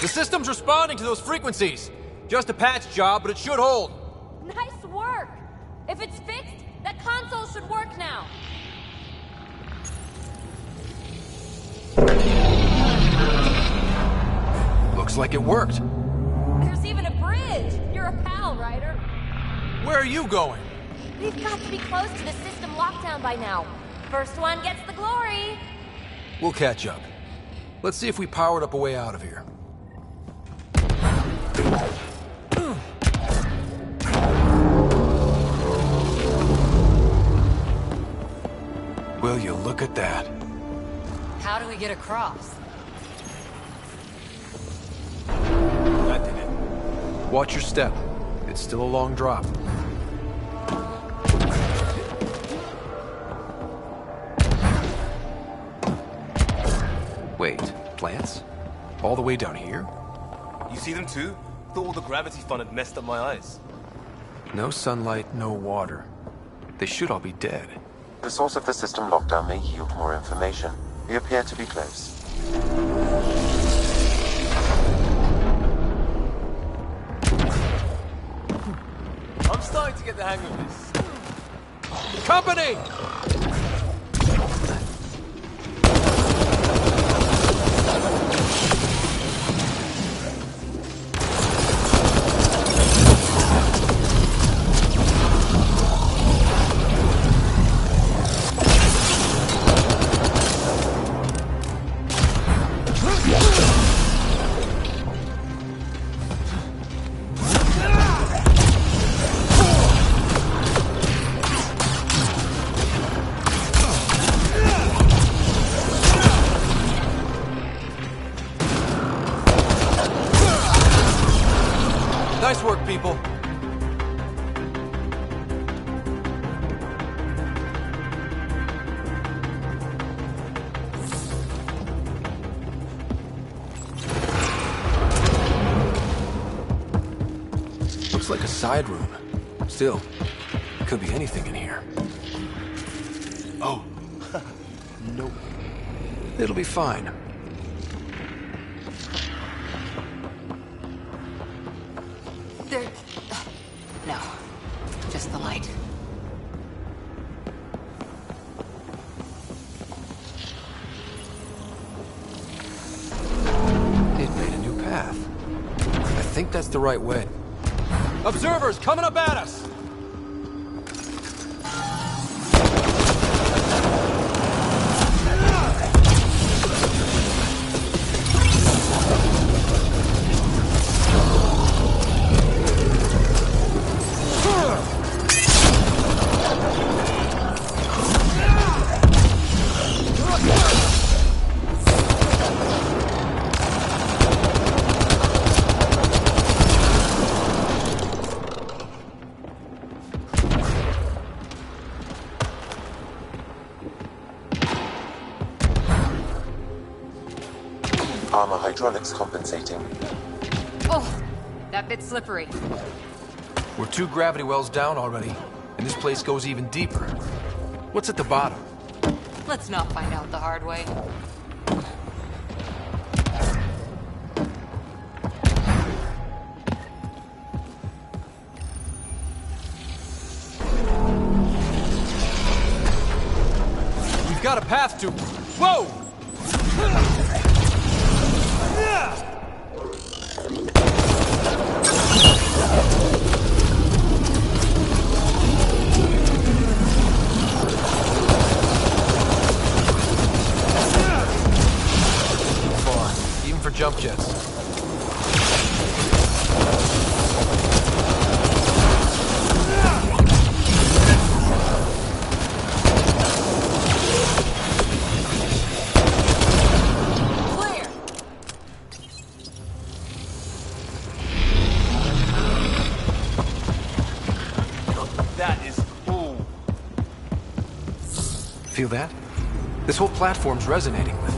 The system's responding to those frequencies. Just a patch job, but it should hold. Nice work! If it's fixed, that console should work now. Looks like it worked. There's even a bridge. You're a pal, Ryder. Where are you going? We've got to be close to the system lockdown by now. First one gets the glory. We'll catch up. Let's see if we powered up a way out of here. Will you look at that? How do we get across? That did it. Watch your step. It's still a long drop. Wait, plants? All the way down here? You see them too? Thought all the gravity fun had messed up my eyes. No sunlight, no water. They should all be dead. The source of the system lockdown may yield more information. We appear to be close. I'm starting to get the hang of this. Company! Nice work, people. Looks like a side room. Still, could be anything in here. Oh. Nope. It'll be fine. No. Just the light. It made a new path. I think that's the right way. Observers coming up at us! Armor hydraulics compensating. Oh, that bit's slippery. We're 2 gravity wells down already, and this place goes even deeper. What's at the bottom? Let's not find out the hard way. We've got a path to... Whoa! Feel that? This whole platform's resonating with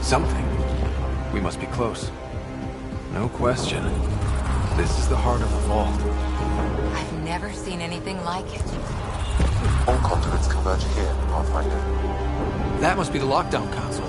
something. We must be close. No question. This is the heart of the vault. I've never seen anything like it. All conduits converge here, Pathfinder. That must be the lockdown console.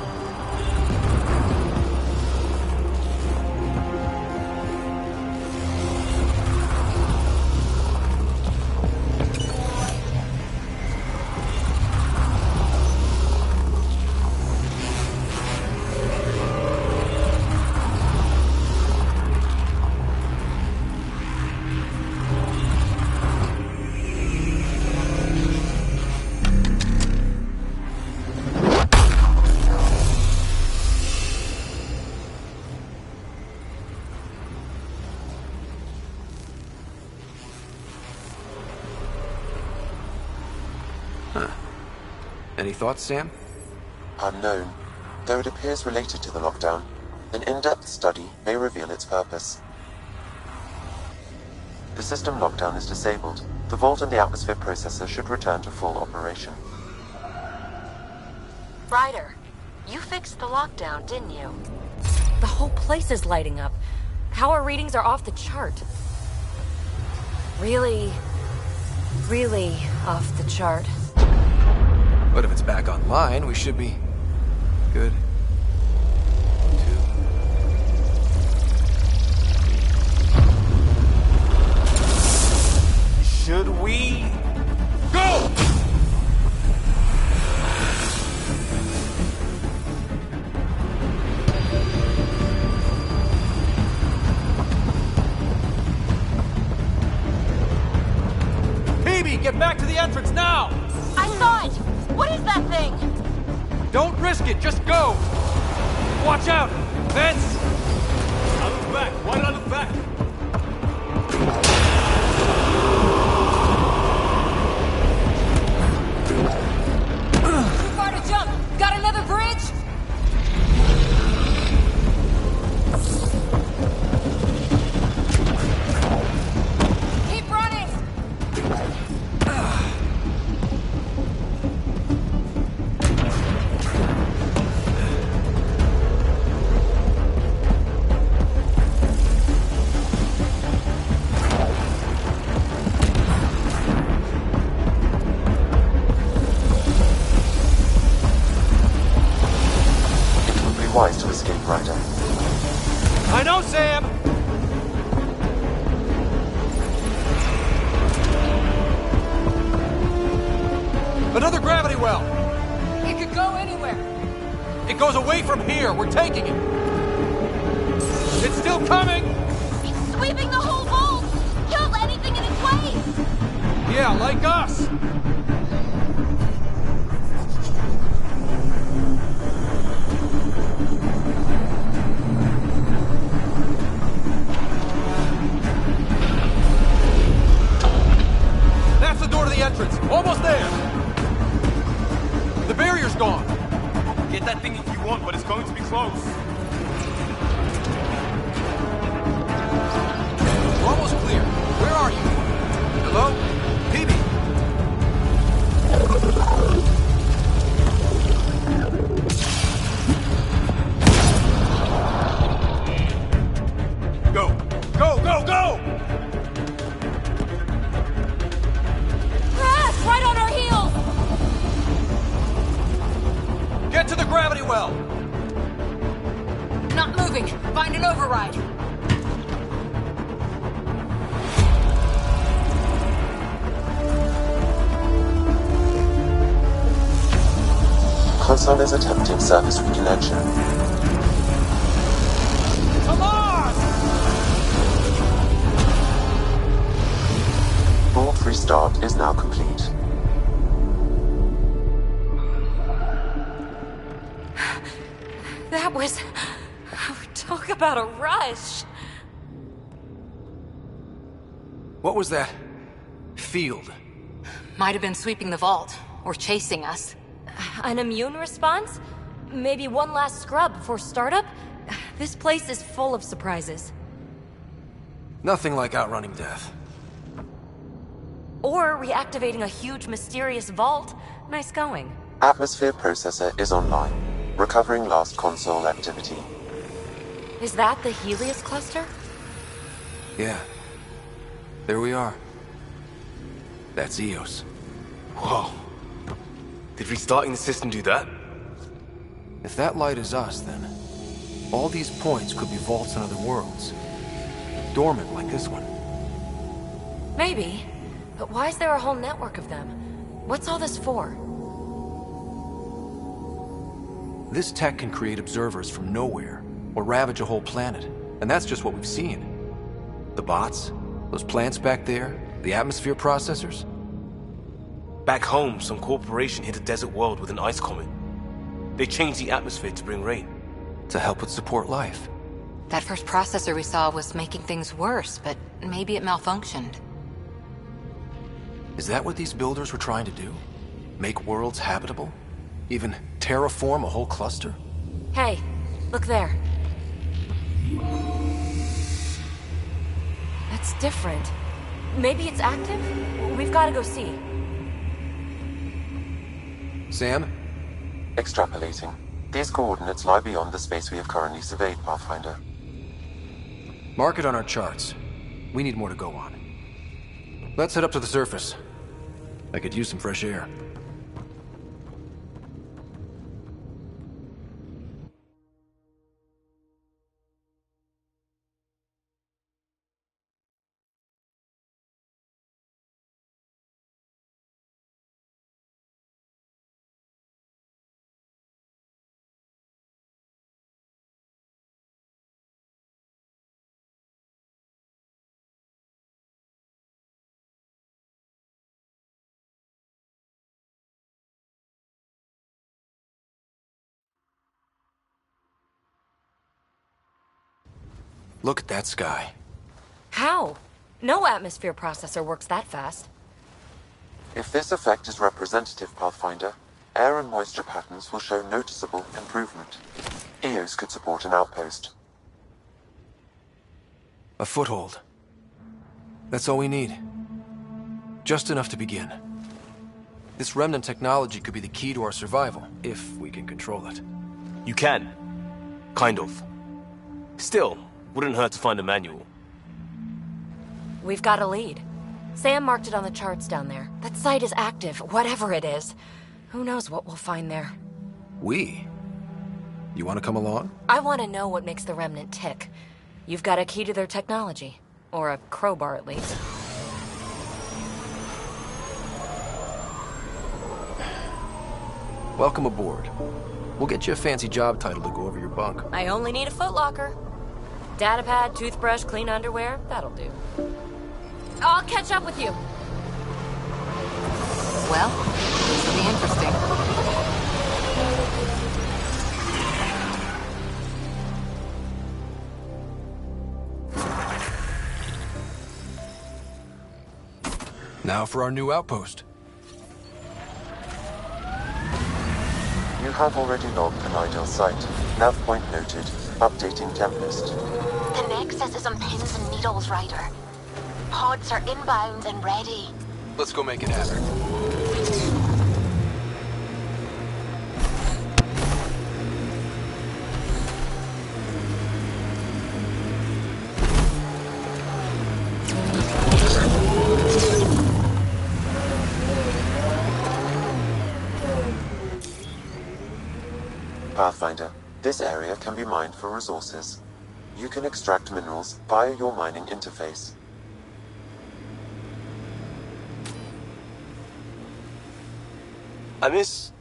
Any thoughts, Sam? Unknown. Though it appears related to the lockdown, an in-depth study may reveal its purpose. The system lockdown is disabled. The vault and the atmosphere processor should return to full operation. Ryder, you fixed the lockdown, didn't you? The whole place is lighting up. Power readings are off the chart. Really off the chart. But if it's back online, we should be good. Should we go? Phoebe, get back to the entrance now! I saw it! What is that thing? Don't risk it, just go! Watch out! Vents! Out of the back, right out of the back! Too far to jump! Got another bridge? Keep running! Wise to escape, Ryder. I know, Sam! Another gravity well! It could go anywhere. It goes away from here. We're taking it. It's still coming! It's sweeping the whole vault! Kill anything in its way! Yeah, like us! That's the door to the entrance. Almost there. The barrier's gone. Get that thing if you want, but it's going to be close. We're almost clear. Where are you? Hello? Phoebe? Go! Go, go, go! Ah, right on our heels! Get to the gravity well! Not moving. Find an override. Console is attempting service reconnection. Come on! Vault restart is now complete. That was... Talk about a rush. What was that? Field. Might have been sweeping the vault, or chasing us. An immune response? Maybe one last scrub before startup? This place is full of surprises. Nothing like outrunning death. Or reactivating a huge mysterious vault. Nice going. Atmosphere processor is online, recovering last console activity. Is that the Helios cluster? Yeah. There we are. That's Eos. Whoa. Did restarting the system do that? If that light is us, then all these points could be vaults in other worlds. Dormant like this one. Maybe. But why is there a whole network of them? What's all this for? This tech can create observers from nowhere, or ravage a whole planet. And that's just what we've seen. The bots, those plants back there, the atmosphere processors. Back home, some corporation hit a desert world with an ice comet. They changed the atmosphere to bring rain. To help it support life. That first processor we saw was making things worse, but maybe it malfunctioned. Is that what these builders were trying to do? Make worlds habitable? Even terraform a whole cluster? Hey, look there. That's different. Maybe it's active? We've got to go see. Sam? Extrapolating. These coordinates lie beyond the space we have currently surveyed, Pathfinder. Mark it on our charts. We need more to go on. Let's head up to the surface. I could use some fresh air. Look at that sky. How? No atmosphere processor works that fast. If this effect is representative, Pathfinder, air and moisture patterns will show noticeable improvement. Eos could support an outpost. A foothold. That's all we need. Just enough to begin. This remnant technology could be the key to our survival, if we can control it. You can. Kind of. Still, wouldn't hurt to find a manual. We've got a lead. Sam marked it on the charts down there. That site is active, whatever it is. Who knows what we'll find there. We? You want to come along? I want to know what makes the Remnant tick. You've got a key to their technology. Or a crowbar, at least. Welcome aboard. We'll get you a fancy job title to go over your bunk. I only need a footlocker. Datapad, toothbrush, clean underwear, that'll do. I'll catch up with you. Well, this will be interesting. Now for our new outpost. You have already logged an ideal site. Nav point noted. Updating temp list. The Nexus is on pins and needles, Ryder. Pods are inbound and ready. Let's go make it happen. Pathfinder, this area can be mined for resources. You can extract minerals via your mining interface. I miss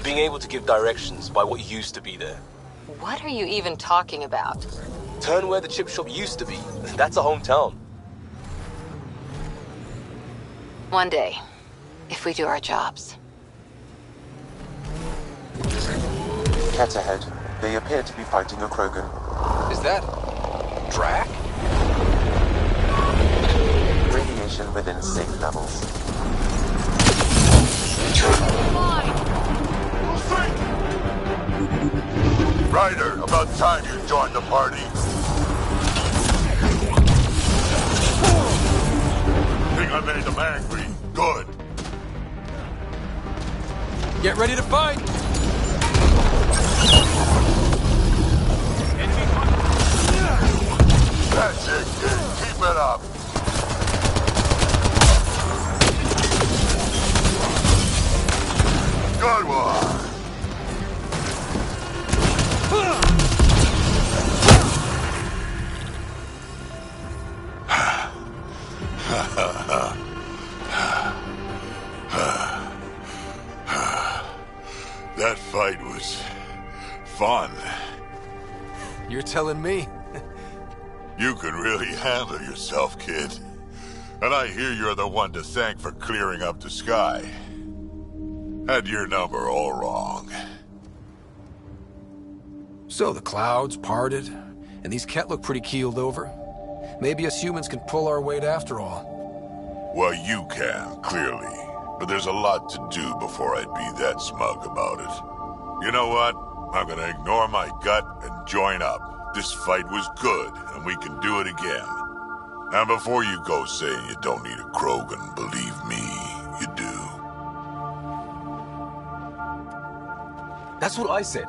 being able to give directions by what used to be there. What are you even talking about? Turn where the chip shop used to be. That's a hometown. One day, if we do our jobs. Cat ahead. They appear to be fighting a Krogan. Is that Drac? Radiation within safe levels. Ryder, about time you joined the party. Think I made them angry? Good. Get ready to fight! That's it, kid. Keep it up. Good one. That fight was fun. You're telling me? You can really handle yourself, kid. And I hear you're the one to thank for clearing up the sky. Had your number all wrong. So the clouds parted, and these Ket look pretty keeled over. Maybe us humans can pull our weight after all. Well, you can, clearly. But there's a lot to do before I'd be that smug about it. You know what? I'm gonna ignore my gut and join up. This fight was good, and we can do it again. And before you go saying you don't need a Krogan, believe me, you do. That's what I said.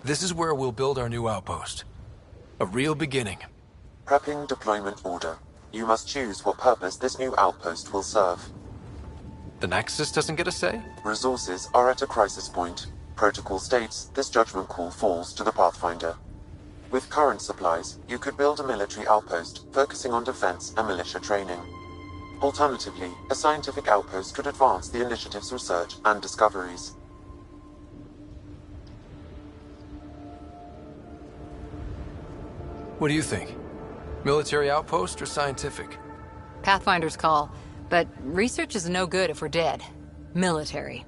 This is where we'll build our new outpost. A real beginning. Prepping deployment order. You must choose what purpose this new outpost will serve. The Nexus doesn't get a say? Resources are at a crisis point. Protocol states this judgment call falls to the Pathfinder. With current supplies, you could build a military outpost focusing on defense and militia training. Alternatively, a scientific outpost could advance the initiative's research and discoveries. What do you think? Military outpost or scientific? Pathfinder's call, but research is no good if we're dead. Military.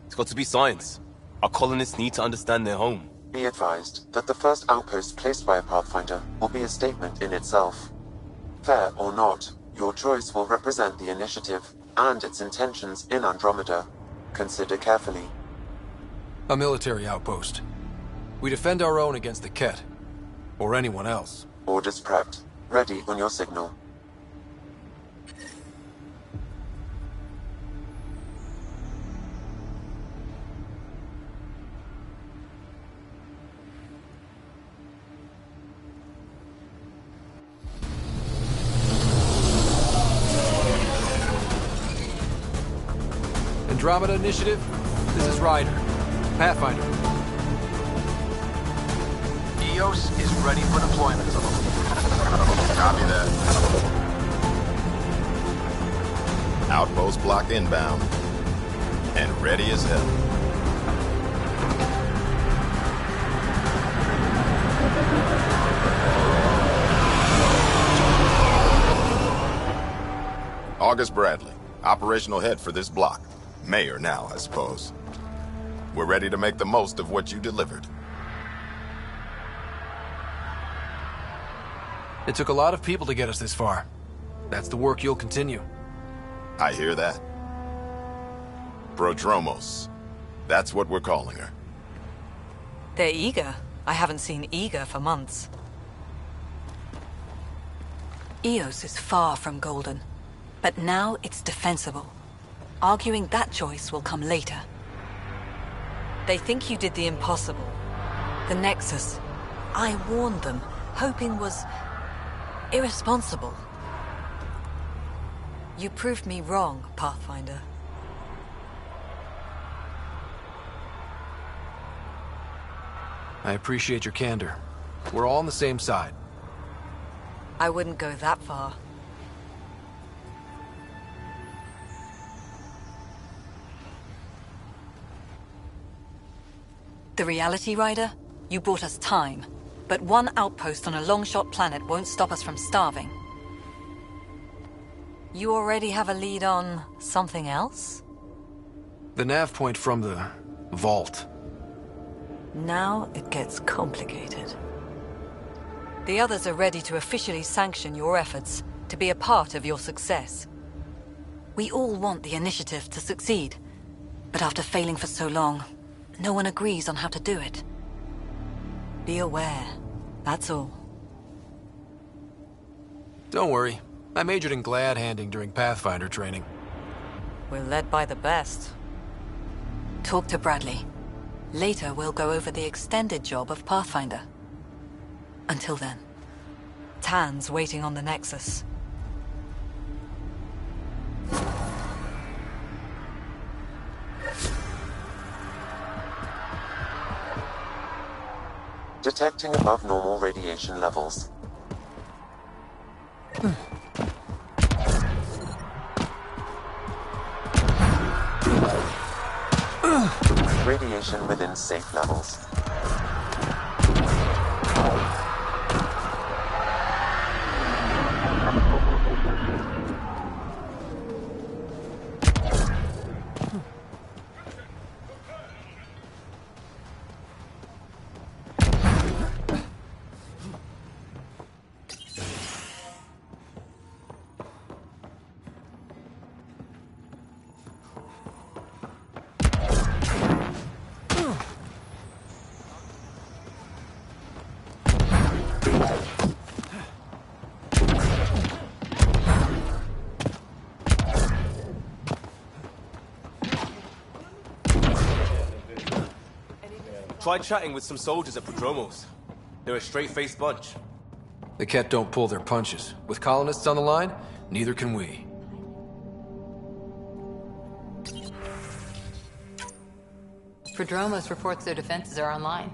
It's got to be science. Our colonists need to understand their home. Be advised that the first outpost placed by a Pathfinder will be a statement in itself. Fair or not, your choice will represent the initiative and its intentions in Andromeda. Consider carefully. A military outpost. We defend our own against the Ket. Or anyone else. Orders prepped. Ready on your signal. Andromeda Initiative, this is Ryder. Pathfinder. EOS is ready for deployment. Copy that. Outpost block inbound. And ready as hell. August Bradley, operational head for this block. Mayor now, I suppose. We're ready to make the most of what you delivered. It took a lot of people to get us this far. That's the work you'll continue. I hear that. Prodromos. That's what we're calling her. They're eager. I haven't seen eager for months. Eos is far from golden, but now it's defensible. Arguing that choice will come later. They think you did the impossible. The Nexus. I warned them, hoping was irresponsible. You proved me wrong, Pathfinder. I appreciate your candor. We're all on the same side. I wouldn't go that far. The reality, Rider? You bought us time. But one outpost on a long-shot planet won't stop us from starving. You already have a lead on something else? The nav point from the vault. Now it gets complicated. The others are ready to officially sanction your efforts, to be a part of your success. We all want the initiative to succeed. But after failing for so long, no one agrees on how to do it. Be aware, that's all. Don't worry. I majored in glad handing during Pathfinder training. We're led by the best. Talk to Bradley. Later, we'll go over the extended job of Pathfinder. Until then, Tan's waiting on the Nexus. Detecting above normal radiation levels. Radiation within safe levels. Tried chatting with some soldiers at Prodromos. They're a straight-faced bunch. The Ket don't pull their punches. With colonists on the line, neither can we. Prodromos reports their defenses are online.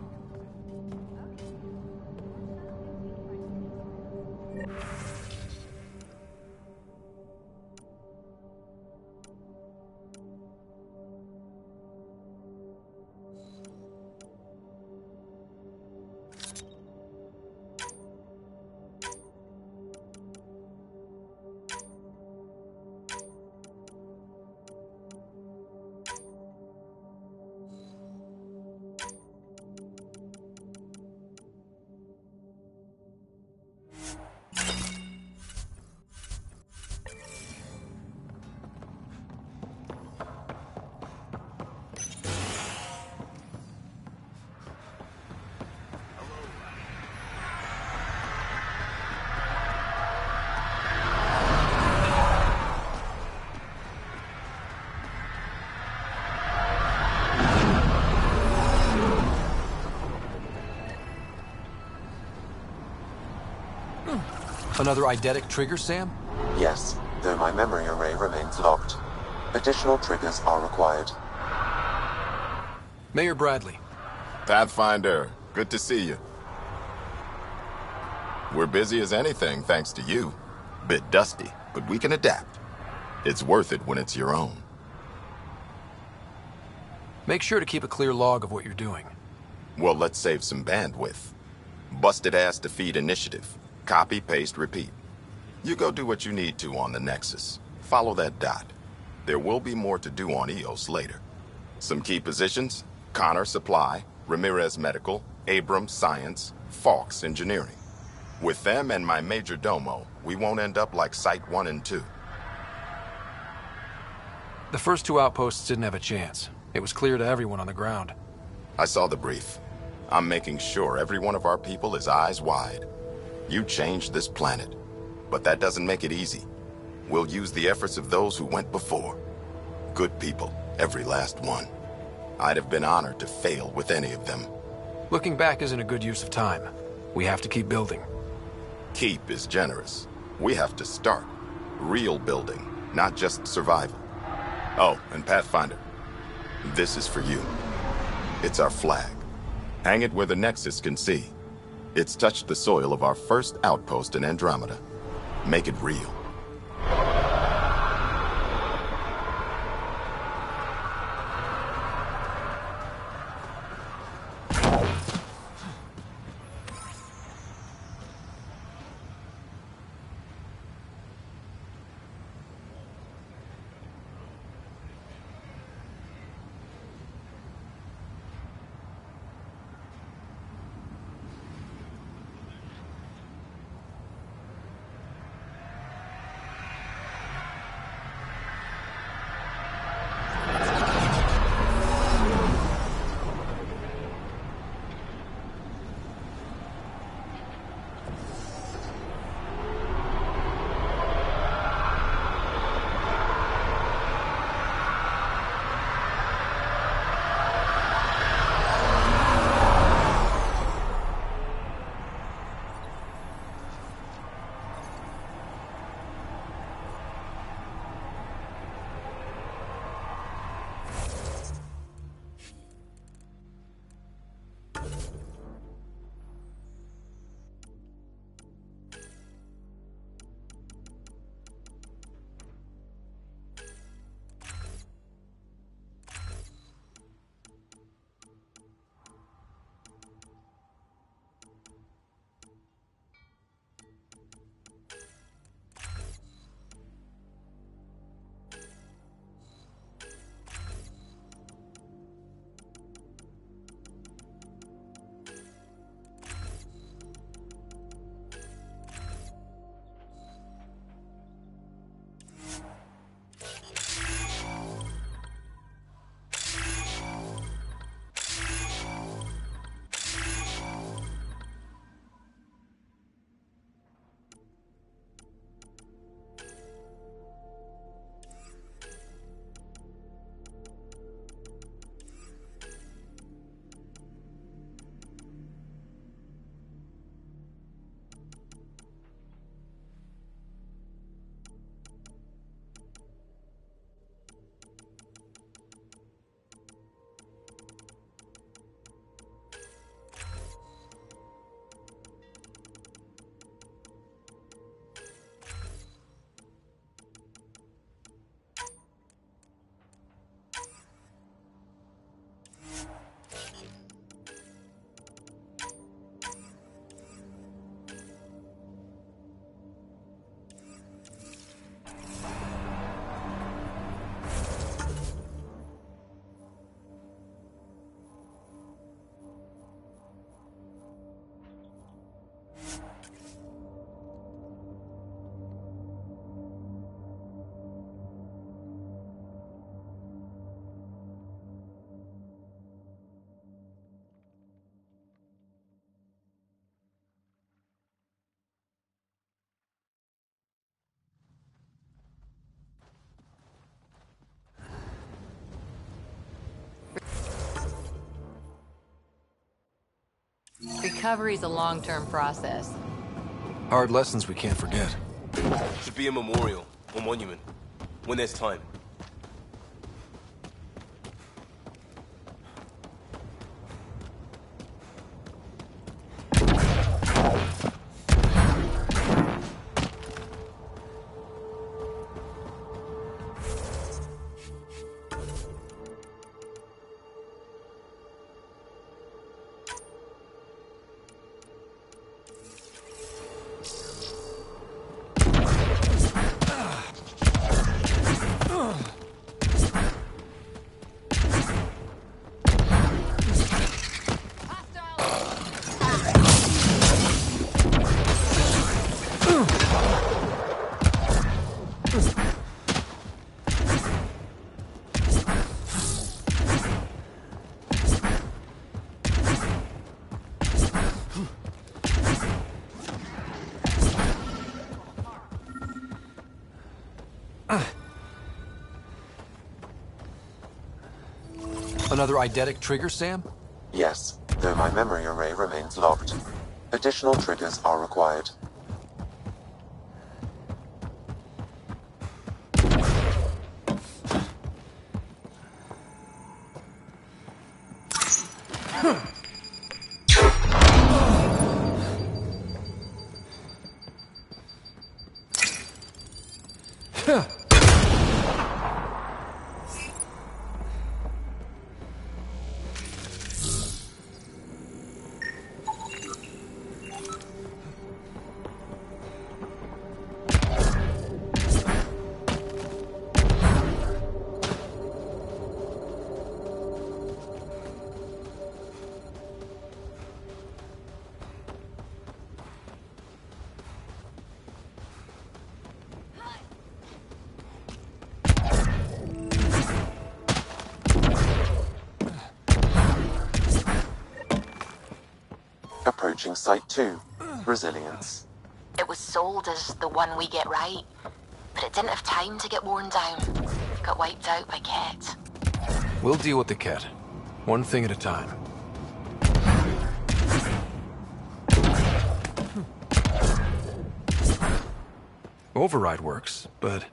Another eidetic trigger, Sam? Yes, though my memory array remains locked. Additional triggers are required. Mayor Bradley. Pathfinder, good to see you. We're busy as anything, thanks to you. Bit dusty, but we can adapt. It's worth it when it's your own. Make sure to keep a clear log of what you're doing. Well, let's save some bandwidth. Busted ass defeat initiative. Copy, paste, repeat. You go do what you need to on the Nexus. Follow that dot. There will be more to do on EOS later. Some key positions: Connor Supply, Ramirez Medical, Abrams Science, Fawkes Engineering. With them and my major domo, we won't end up like Site 1 and 2. The first two outposts didn't have a chance. It was clear to everyone on the ground. I saw the brief. I'm making sure every one of our people is eyes wide. You changed this planet, but that doesn't make it easy. We'll use the efforts of those who went before. Good people, every last one. I'd have been honored to fail with any of them. Looking back isn't a good use of time. We have to keep building. Keep is generous. We have to start. Real building, not just survival. Oh, and Pathfinder, this is for you. It's our flag. Hang it where the Nexus can see. It's touched the soil of our first outpost in Andromeda. Make it real. Recovery's a long-term process. Hard lessons we can't forget. Should be a memorial or monument when there's time. Another eidetic trigger, Sam? Yes, though my memory array remains locked. Additional triggers are required. Approaching Site 2. Resilience. It was sold as the one we get right, but it didn't have time to get worn down. Got wiped out by Ket. We'll deal with the Ket. One thing at a time. Override works, but...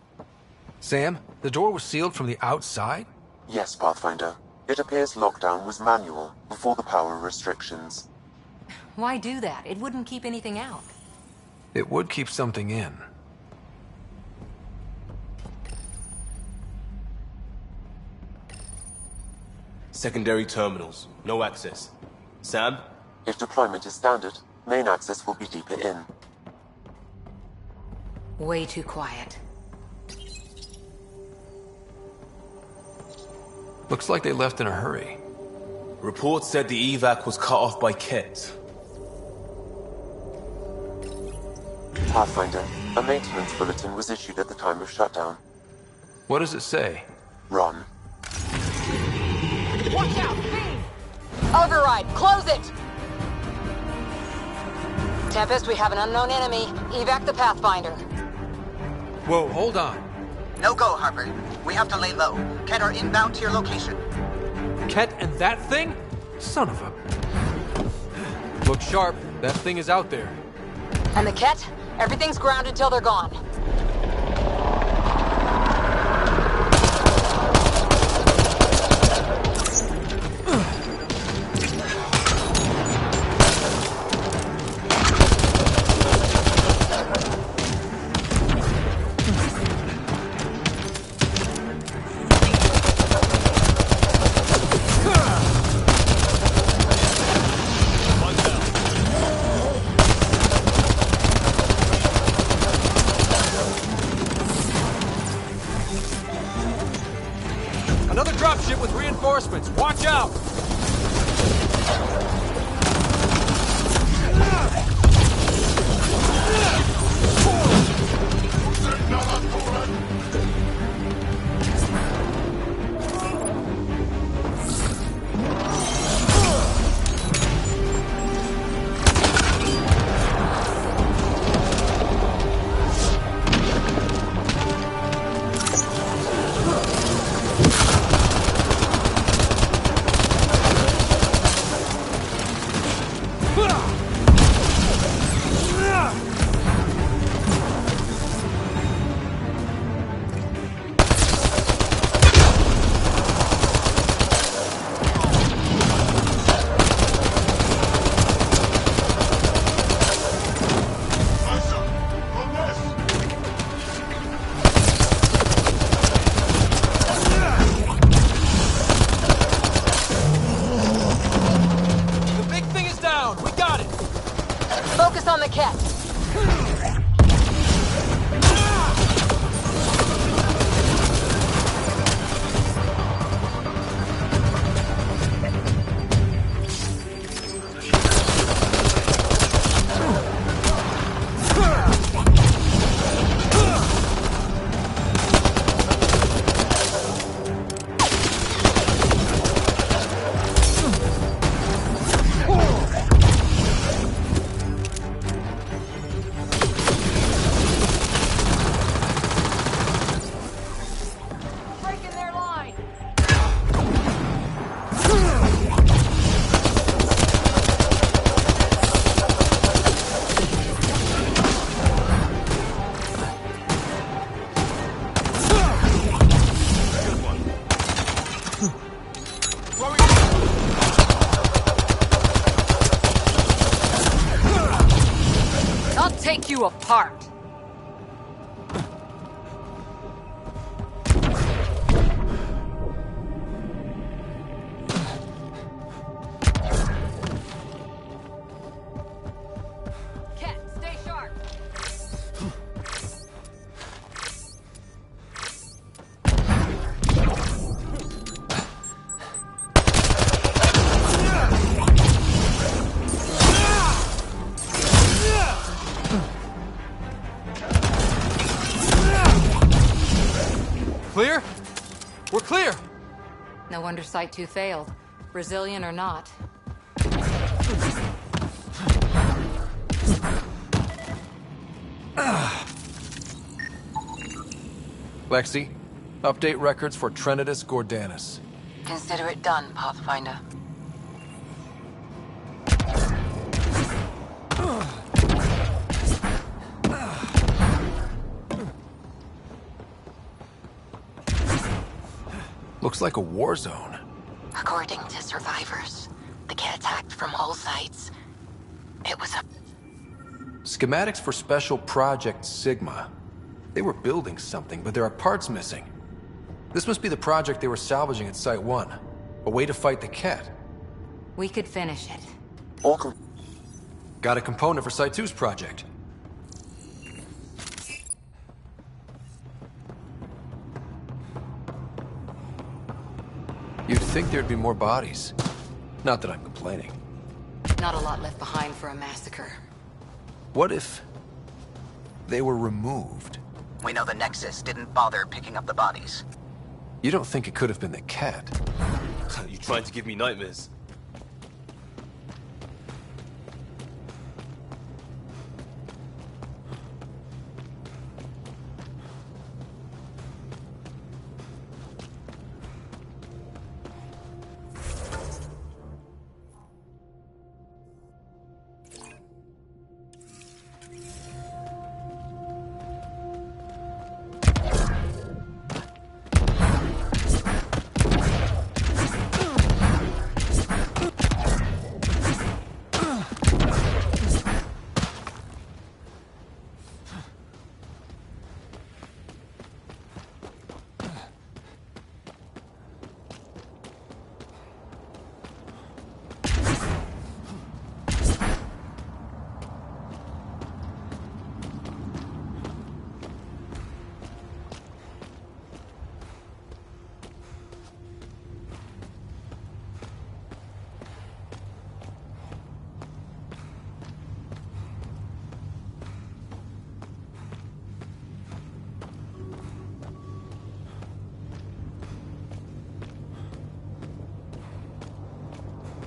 Sam, the door was sealed from the outside? Yes, Pathfinder. It appears lockdown was manual, before the power restrictions. Why do that? It wouldn't keep anything out. It would keep something in. Secondary terminals. No access. Sam? If deployment is standard, main access will be deeper in. Way too quiet. Looks like they left in a hurry. Reports said the evac was cut off by Ket. Pathfinder, a maintenance bulletin was issued at the time of shutdown. What does it say? Run. Watch out! Beam! Override! Close it! Tempest, we have an unknown enemy. Evac the Pathfinder. Whoa, hold on. No go, Harper. We have to lay low. Ket are inbound to your location. Ket and that thing? Son of a... Look sharp. That thing is out there. And the Ket? Everything's grounded till they're gone. Another dropship with reinforcements. Watch out! you apart. Cat, stay sharp. Clear? We're clear! No wonder Site 2 failed. Brazilian or not. Lexi, update records for Trinitas Gordanus. Consider it done, Pathfinder. Looks like a war zone. According to survivors, the kit attacked from all sides. It was a... Schematics for Special Project Sigma. They were building something, but there are parts missing. This must be the project they were salvaging at Site 1. A way to fight the Ket. We could finish it. Got a component for Site 2's project. You'd think there'd be more bodies. Not that I'm complaining. Not a lot left behind for a massacre. What if they were removed? We know the Nexus didn't bother picking up the bodies. You don't think it could have been the Ket? You trying to give me nightmares?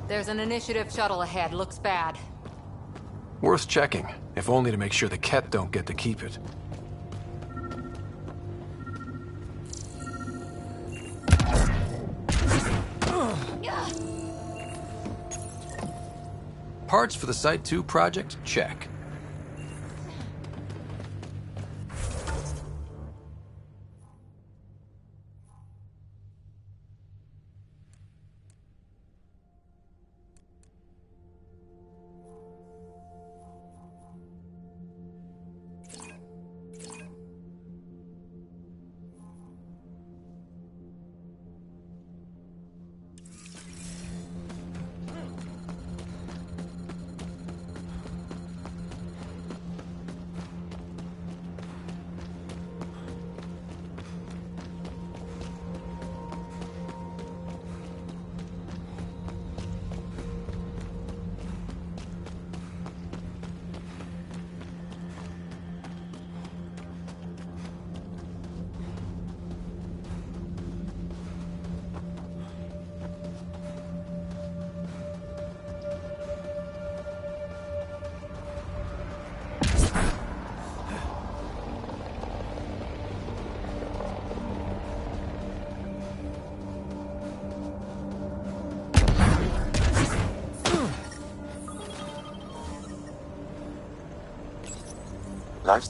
There's an initiative shuttle ahead. Looks bad. Worth checking, if only to make sure the Ket don't get to keep it. Parts for the Site 2 project? Check. Life.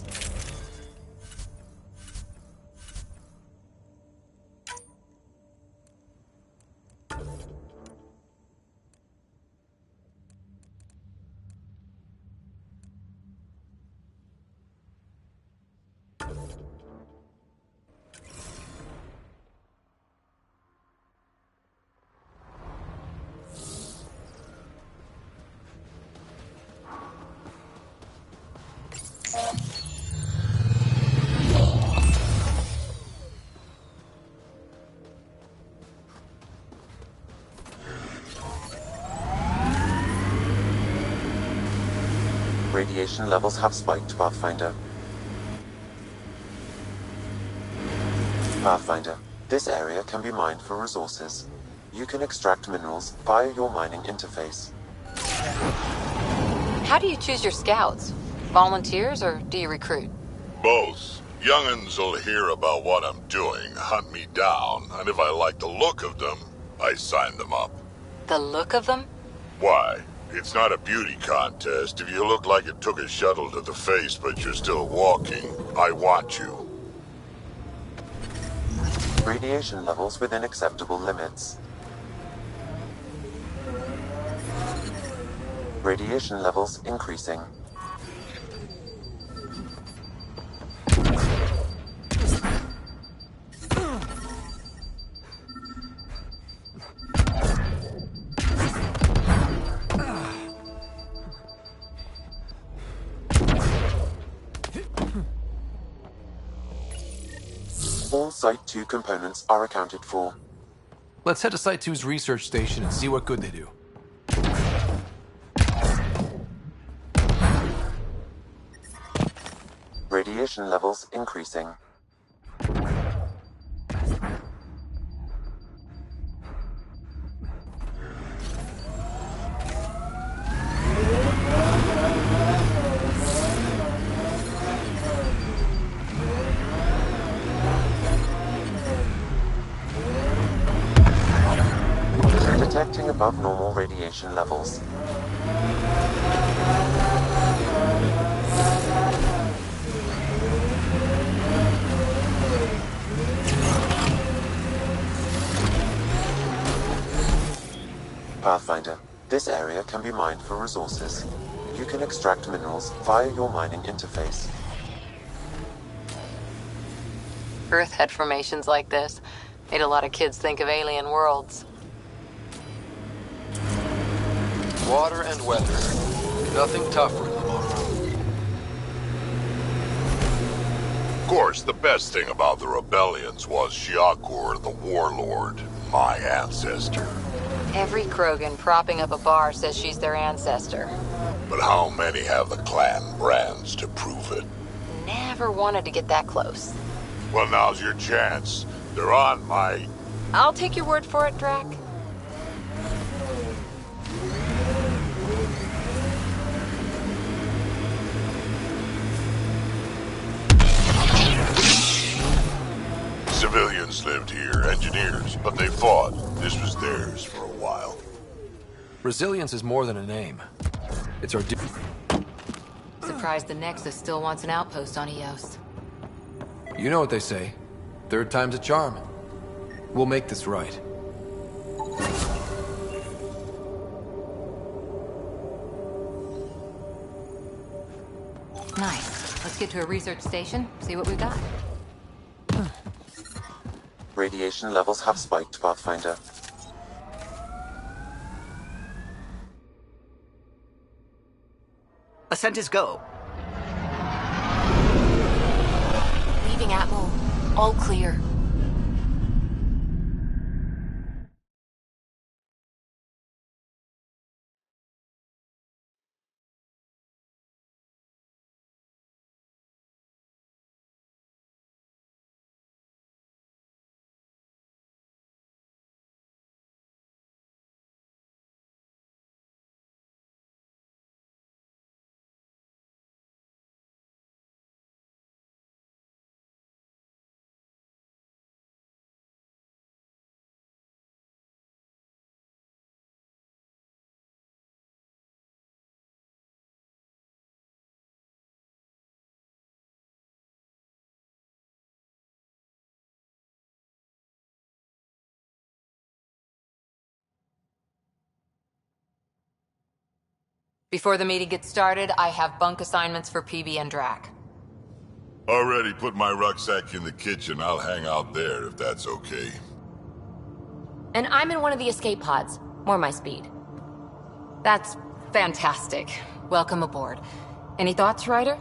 Radiation levels have spiked, Pathfinder. Pathfinder, this area can be mined for resources. You can extract minerals via your mining interface. How do you choose your scouts? Volunteers or do you recruit? Both. Young'uns will hear about what I'm doing, hunt me down, and if I like the look of them, I sign them up. The look of them? Why? It's not a beauty contest. If you look like it took a shuttle to the face but you're still walking, I want you. Radiation levels within acceptable limits. Radiation levels increasing. All Site 2 components are accounted for. Let's head to Site 2's research station and see what good they do. Radiation levels increasing. Detecting above normal radiation levels. Pathfinder, this area can be mined for resources. You can extract minerals via your mining interface. Earth had formations like this. Made a lot of kids think of alien worlds. Water and weather. Nothing tougher than them all around. Of course, the best thing about the rebellions was Shiakur the Warlord, my ancestor. Every Krogan propping up a bar says she's their ancestor. But how many have the clan brands to prove it? Never wanted to get that close. Well, now's your chance. They're on my... I'll take your word for it, Drac. Civilians lived here, engineers, but they fought. This was theirs for a while. Resilience is more than a name. It's our duty. Surprised the Nexus still wants an outpost on Eos. You know what they say. Third time's a charm. We'll make this right. Nice. Let's get to a research station, see what we've got. Radiation levels have spiked, Pathfinder. Ascent is go. Leaving Atmo. All clear. Before the meeting gets started, I have bunk assignments for PB and Drac. Already put my rucksack in the kitchen. I'll hang out there if that's okay. And I'm in one of the escape pods. More my speed. That's fantastic. Welcome aboard. Any thoughts, Ryder?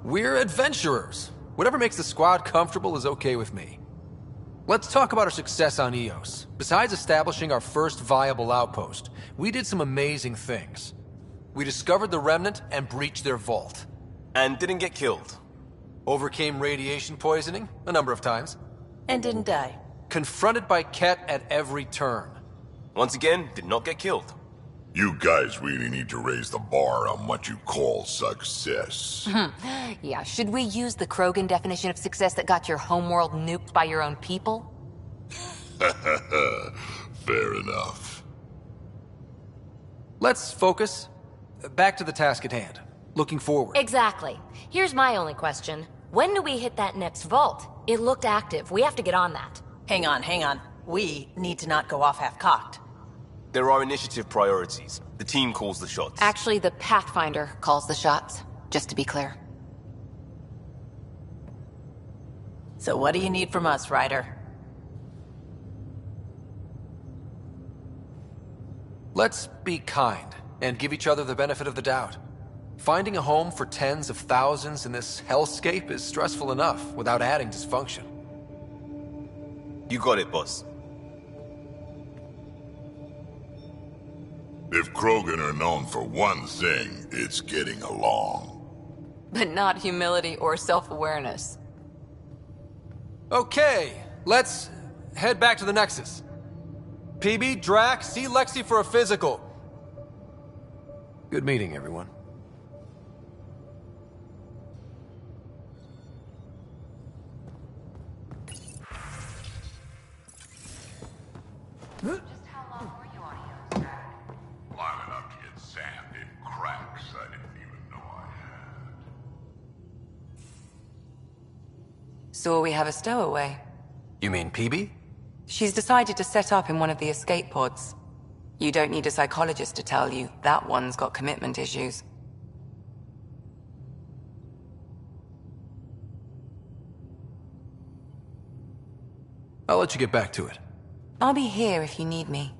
We're adventurers. Whatever makes the squad comfortable is okay with me. Let's talk about our success on Eos. Besides establishing our first viable outpost, we did some amazing things. We discovered the Remnant and breached their vault. And didn't get killed. Overcame radiation poisoning a number of times. And didn't die. Confronted by Ket at every turn. Once again, did not get killed. You guys really need to raise the bar on what you call success. Yeah, should we use the Krogan definition of success that got your homeworld nuked by your own people? Fair enough. Let's focus. Back to the task at hand. Looking forward. Exactly. Here's my only question. When do we hit that next vault? It looked active. We have to get on that. Hang on. We need to not go off half-cocked. There are initiative priorities. The team calls the shots. Actually, the Pathfinder calls the shots, just to be clear. So what do you need from us, Ryder? Let's be kind and give each other the benefit of the doubt. Finding a home for tens of thousands in this hellscape is stressful enough without adding dysfunction. You got it, boss. If Krogan are known for one thing, it's getting along. But not humility or self-awareness. Okay, let's head back to the Nexus. PB, Drac, see Lexi for a physical. Good meeting, everyone. Long enough to get sand in cracks I didn't even know I had. So we have a stowaway. You mean PB? She's decided to set up in one of the escape pods. You don't need a psychologist to tell you that one's got commitment issues. I'll let you get back to it. I'll be here if you need me.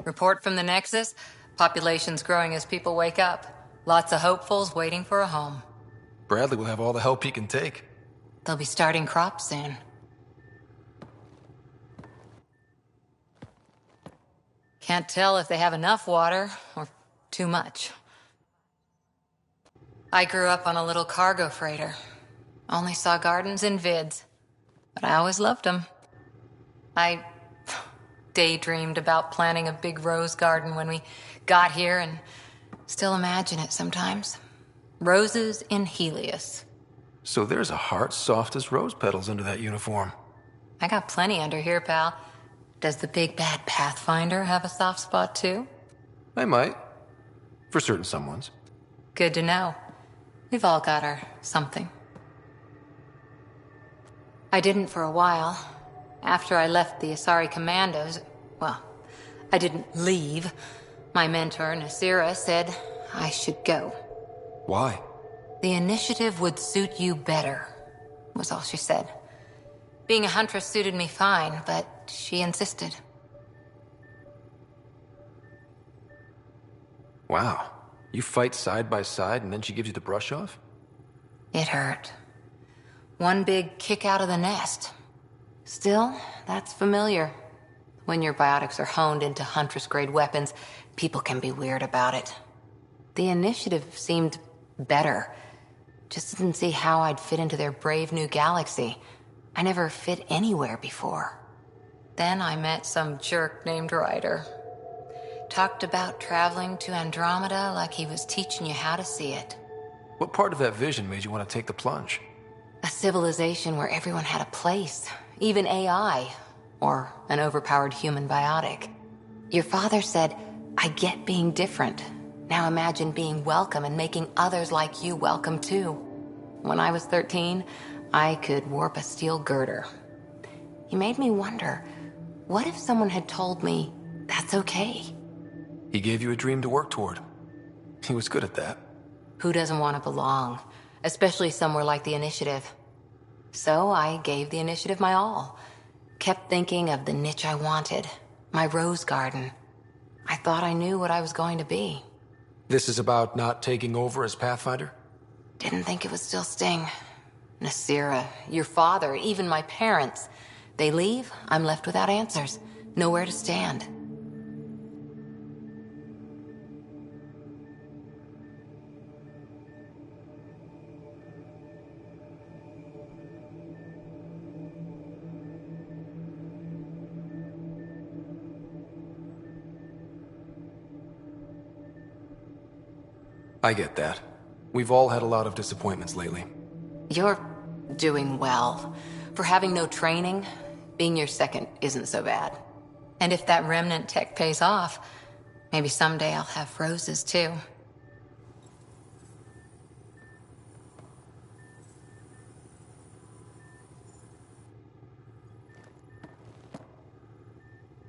Report from the Nexus. Population's growing as people wake up. Lots of hopefuls waiting for a home. Bradley will have all the help he can take. They'll be starting crops soon. Can't tell if they have enough water or too much. I grew up on a little cargo freighter. Only saw gardens in vids, but I always loved them. I daydreamed about planting a big rose garden when we got here and still imagine it sometimes. Roses in Helios. So there's a heart soft as rose petals under that uniform. I got plenty under here, pal. Does the big bad Pathfinder have a soft spot too? I might. For certain someones. Good to know. We've all got our something. I didn't for a while. After I left the Asari Commandos, well, I didn't leave. My mentor, Nasira, said I should go. Why? The initiative would suit you better, was all she said. Being a huntress suited me fine, but she insisted. Wow. You fight side by side and then she gives you the brush off? It hurt. One big kick out of the nest. Still, that's familiar. When your biotics are honed into Huntress-grade weapons, people can be weird about it. The initiative seemed better. Just didn't see how I'd fit into their brave new galaxy. I never fit anywhere before. Then I met some jerk named Ryder. Talked about traveling to Andromeda like he was teaching you how to see it. What part of that vision made you want to take the plunge? A civilization where everyone had a place, even AI, or an overpowered human biotic. Your father said, I get being different. Now imagine being welcome and making others like you welcome too. When I was 13, I could warp a steel girder. He made me wonder, what if someone had told me that's okay? He gave you a dream to work toward. He was good at that. Who doesn't want to belong? Especially somewhere like the Initiative. So I gave the Initiative my all. Kept thinking of the niche I wanted. My rose garden. I thought I knew what I was going to be. This is about not taking over as Pathfinder? Didn't think it would still sting. Nasira, your father, even my parents. They leave, I'm left without answers. Nowhere to stand. I get that. We've all had a lot of disappointments lately. You're doing well. For having no training, being your second isn't so bad. And if that remnant tech pays off, maybe someday I'll have roses too.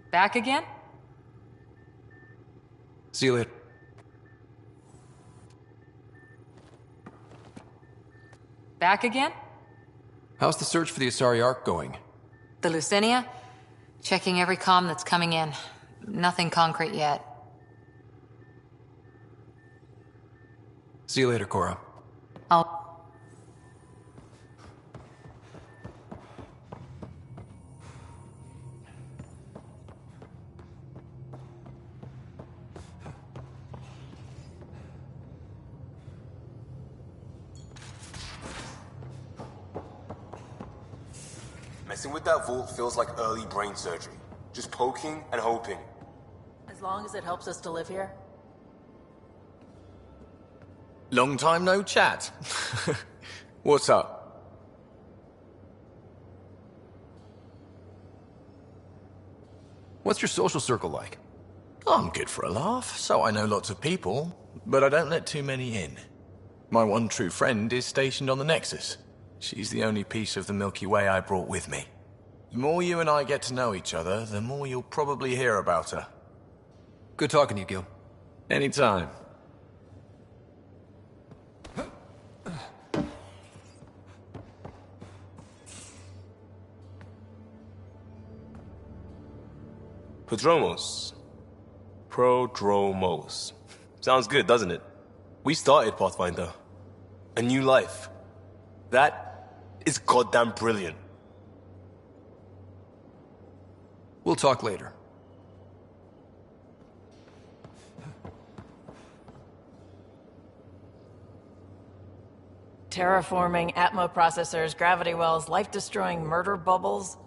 Back again? See you later. Back again? How's the search for the Asari Ark going? The Lucinia? Checking every comm that's coming in. Nothing concrete yet. See you later, Cora. I'll... Messing with that vault feels like early brain surgery. Just poking and hoping. As long as it helps us to live here. Long time no chat. What's up? What's your social circle like? I'm good for a laugh, so I know lots of people, but I don't let too many in. My one true friend is stationed on the Nexus. She's the only piece of the Milky Way I brought with me. The more you and I get to know each other, the more you'll probably hear about her. Good talking to you, Gil. Anytime. Prodromos. Prodromos. Sounds good, doesn't it? We started Pathfinder. A new life. That is goddamn brilliant. We'll talk later. Terraforming, Atmo processors, gravity wells, life-destroying murder bubbles.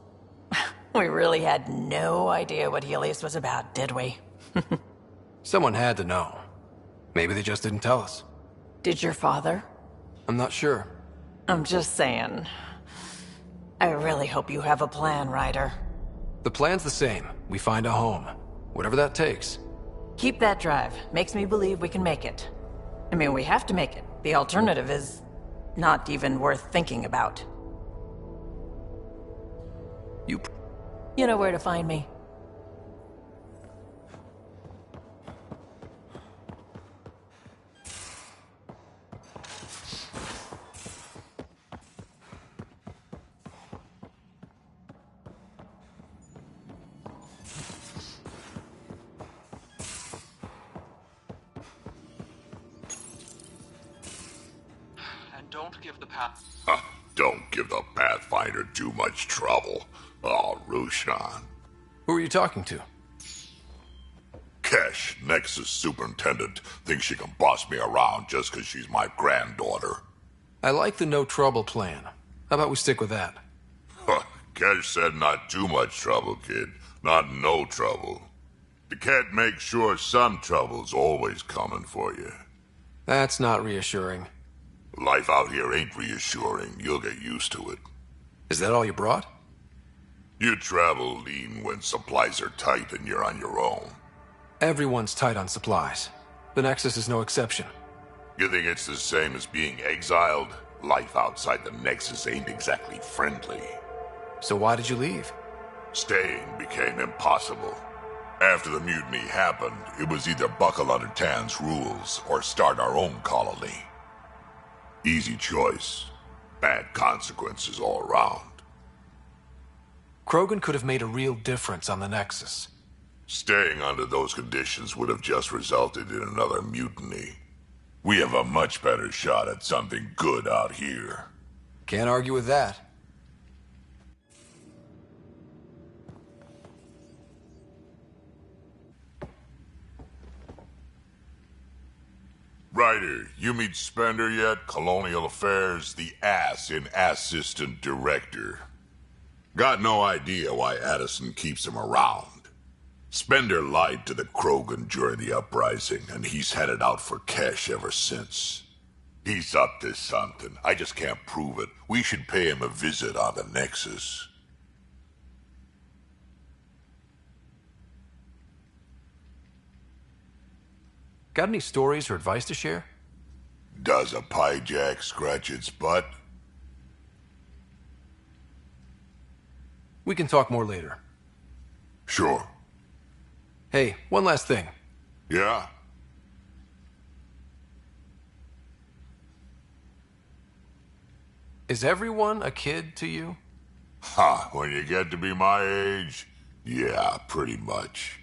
We really had no idea what Helios was about, did we? Someone had to know. Maybe they just didn't tell us. Did your father? I'm not sure. I'm just saying. I really hope you have a plan, Ryder. The plan's the same. We find a home. Whatever that takes. Keep that drive. Makes me believe we can make it. I mean, we have to make it. The alternative is not even worth thinking about. You know where to find me. Don't give the path. Don't give the Pathfinder too much trouble. Oh, Rushan. Who are you talking to? Kesh, Nexus Superintendent, thinks she can boss me around just because she's my granddaughter. I like the no trouble plan. How about we stick with that? Kesh said not too much trouble, kid. Not no trouble. The cat makes sure some trouble's always coming for you. That's not reassuring. Life out here ain't reassuring. You'll get used to it. Is that all you brought? You travel lean when supplies are tight and you're on your own. Everyone's tight on supplies. The Nexus is no exception. You think it's the same as being exiled? Life outside the Nexus ain't exactly friendly. So why did you leave? Staying became impossible. After the mutiny happened, it was either buckle under Tan's rules or start our own colony. Easy choice. Bad consequences all around. Krogan could have made a real difference on the Nexus. Staying under those conditions would have just resulted in another mutiny. We have a much better shot at something good out here. Can't argue with that. Ryder, you meet Spender yet? Colonial Affairs, the ass in Assistant Director. Got no idea why Addison keeps him around. Spender lied to the Krogan during the uprising, and he's headed out for Kesh ever since. He's up to something. I just can't prove it. We should pay him a visit on the Nexus. Got any stories or advice to share? Does a pie jack scratch its butt? We can talk more later. Sure. Hey, one last thing. Yeah? Is everyone a kid to you? Ha, when you get to be my age, yeah, pretty much.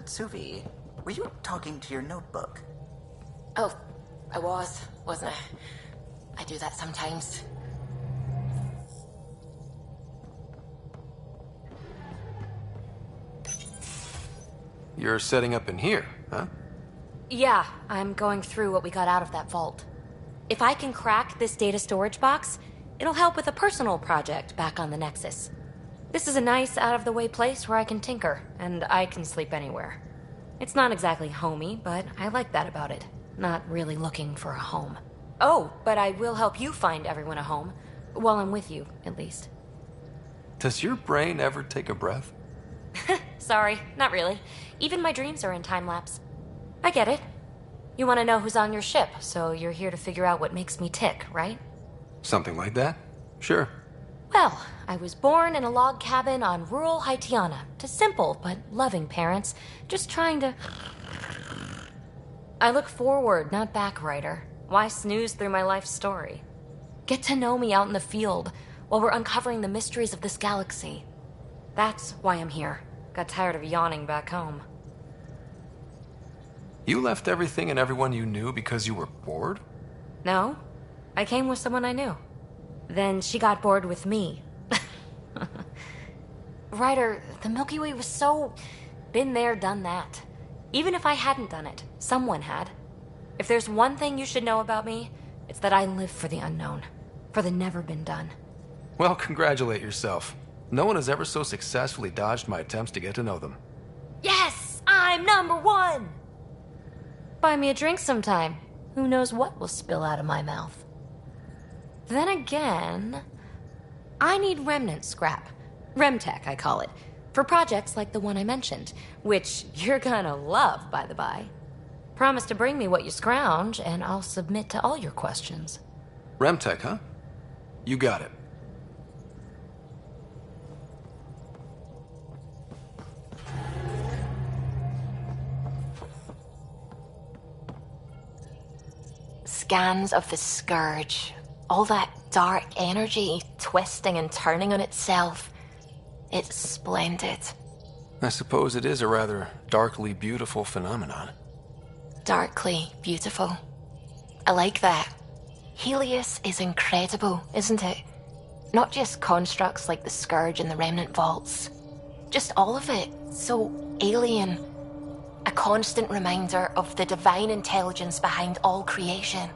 Suvi, were you talking to your notebook? Oh, I wasn't I? I do that sometimes. You're setting up in here, huh? Yeah, I'm going through what we got out of that vault. If I can crack this data storage box, it'll help with a personal project back on the Nexus. This is a nice, out-of-the-way place where I can tinker, and I can sleep anywhere. It's not exactly homey, but I like that about it. Not really looking for a home. Oh, but I will help you find everyone a home. while I'm with you, at least. Does your brain ever take a breath? Sorry, not really. Even my dreams are in time-lapse. I get it. You want to know who's on your ship, so you're here to figure out what makes me tick, right? Something like that? Sure. Well, I was born in a log cabin on rural Haitiana to simple but loving parents, just trying to... I look forward, not back, Ryder. Why snooze through my life story? Get to know me out in the field while we're uncovering the mysteries of this galaxy. That's why I'm here. Got tired of yawning back home. You left everything and everyone you knew because you were bored? No, I came with someone I knew. Then she got bored with me. Ryder, the Milky Way was so... been there, done that. Even if I hadn't done it, someone had. If there's one thing you should know about me, it's that I live for the unknown. For the never been done. Well, congratulate yourself. No one has ever so successfully dodged my attempts to get to know them. Yes! I'm #1! Buy me a drink sometime. Who knows what will spill out of my mouth. Then again, I need remnant scrap. Remtech, I call it. For projects like the one I mentioned, which you're gonna love, by the by. Promise to bring me what you scrounge, and I'll submit to all your questions. Remtech, huh? You got it. Scans of the Scourge. All that dark energy twisting and turning on itself. It's splendid. I suppose it is a rather darkly beautiful phenomenon. Darkly beautiful. I like that. Helios is incredible, isn't it? Not just constructs like the Scourge and the Remnant Vaults. Just all of it. So alien. A constant reminder of the divine intelligence behind all creation.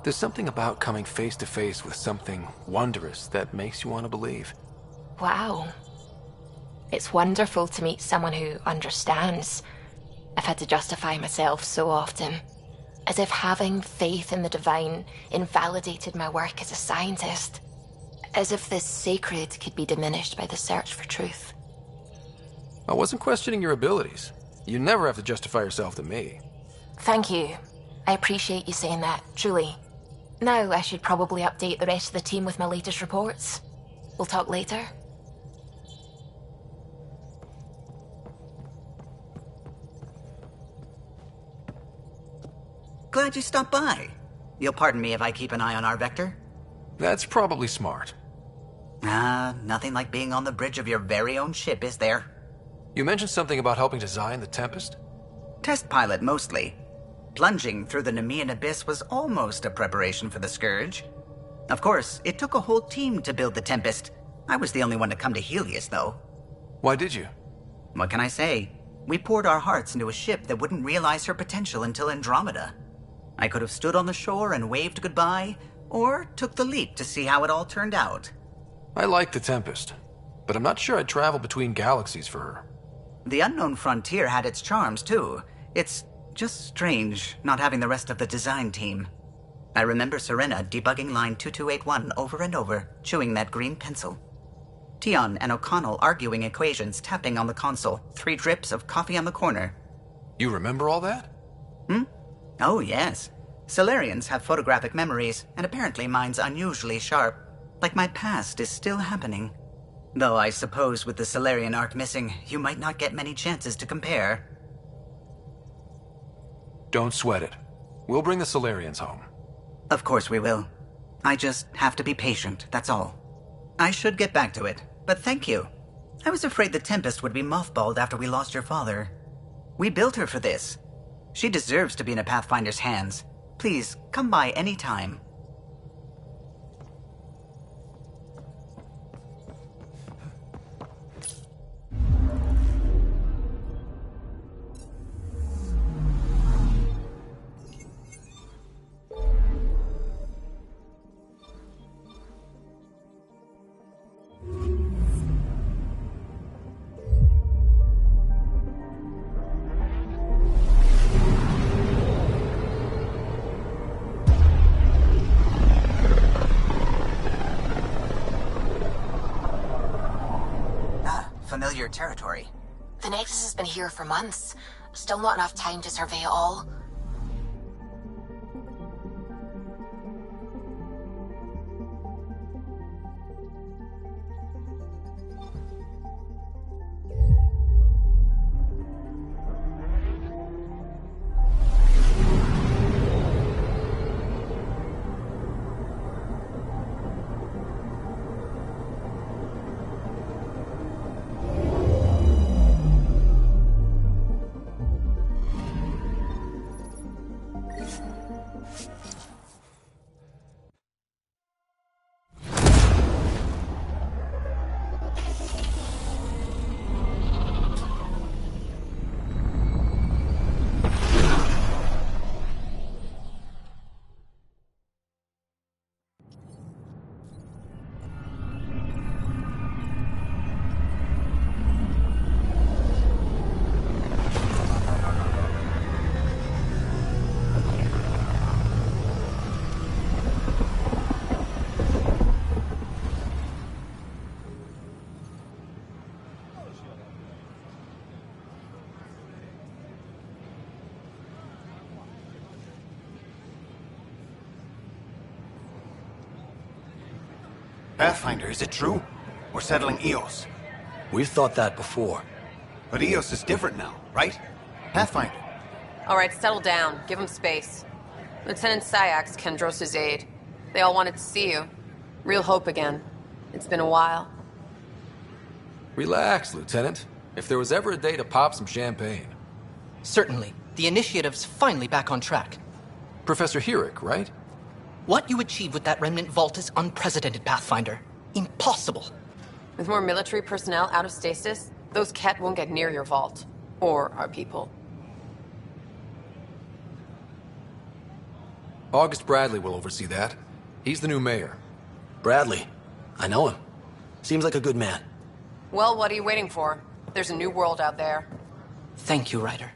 There's something about coming face to face with something wondrous that makes you want to believe. Wow. It's wonderful to meet someone who understands. I've had to justify myself so often. As if having faith in the divine invalidated my work as a scientist. As if this sacred could be diminished by the search for truth. I wasn't questioning your abilities. You never have to justify yourself to me. Thank you. I appreciate you saying that, truly. Now I should probably update the rest of the team with my latest reports. We'll talk later. Glad you stopped by. You'll pardon me if I keep an eye on our vector? That's probably smart. Nothing like being on the bridge of your very own ship, is there? You mentioned something about helping design the Tempest? Test pilot, mostly. Plunging through the Nemean abyss was almost a preparation for the Scourge. Of course, it took a whole team to build the Tempest. I was the only one to come to Helios, though. Why did you? What can I say? We poured our hearts into a ship that wouldn't realize her potential until Andromeda. I could have stood on the shore and waved goodbye, or took the leap to see how it all turned out. I like the Tempest, but I'm not sure I'd travel between galaxies for her. The unknown frontier had its charms, too. It's just strange not having the rest of the design team. I remember Serena debugging line 2281 over and over, chewing that green pencil. Tion and O'Connell arguing equations, tapping on the console, 3 drips of coffee on the corner. You remember all that? Oh, yes. Solarians have photographic memories, and apparently mine's unusually sharp. Like my past is still happening. Though I suppose with the Solarian arc missing, you might not get many chances to compare. Don't sweat it. We'll bring the Solarians home. Of course we will. I just have to be patient, that's all. I should get back to it, but thank you. I was afraid the Tempest would be mothballed after we lost your father. We built her for this. She deserves to be in a Pathfinder's hands. Please, come by any time. unfamiliar territory. The Nexus has been here for months. Still not enough time to survey it all. Pathfinder, is it true? We're settling Eos. We've thought that before. But Eos is different now, right? Pathfinder. All right, settle down. Give him space. Lieutenant Syax, Kendros' aide. They all wanted to see you. Real hope again. It's been a while. Relax, Lieutenant. If there was ever a day to pop some champagne. Certainly. The initiative's finally back on track. Professor Herrick, right? What you achieved with that remnant vault is unprecedented, Pathfinder. Impossible. With more military personnel out of stasis, those Ket won't get near your vault. Or our people. August Bradley will oversee that. He's the new mayor. Bradley. I know him. Seems like a good man. Well, what are you waiting for? There's a new world out there. Thank you, Ryder.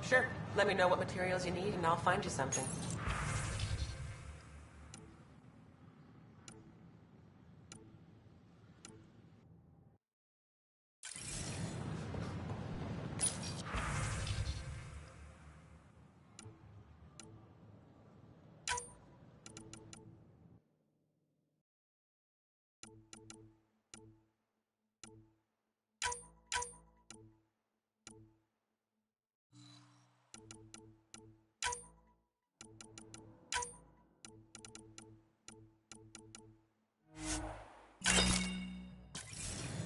Sure. Let me know what materials you need and I'll find you something.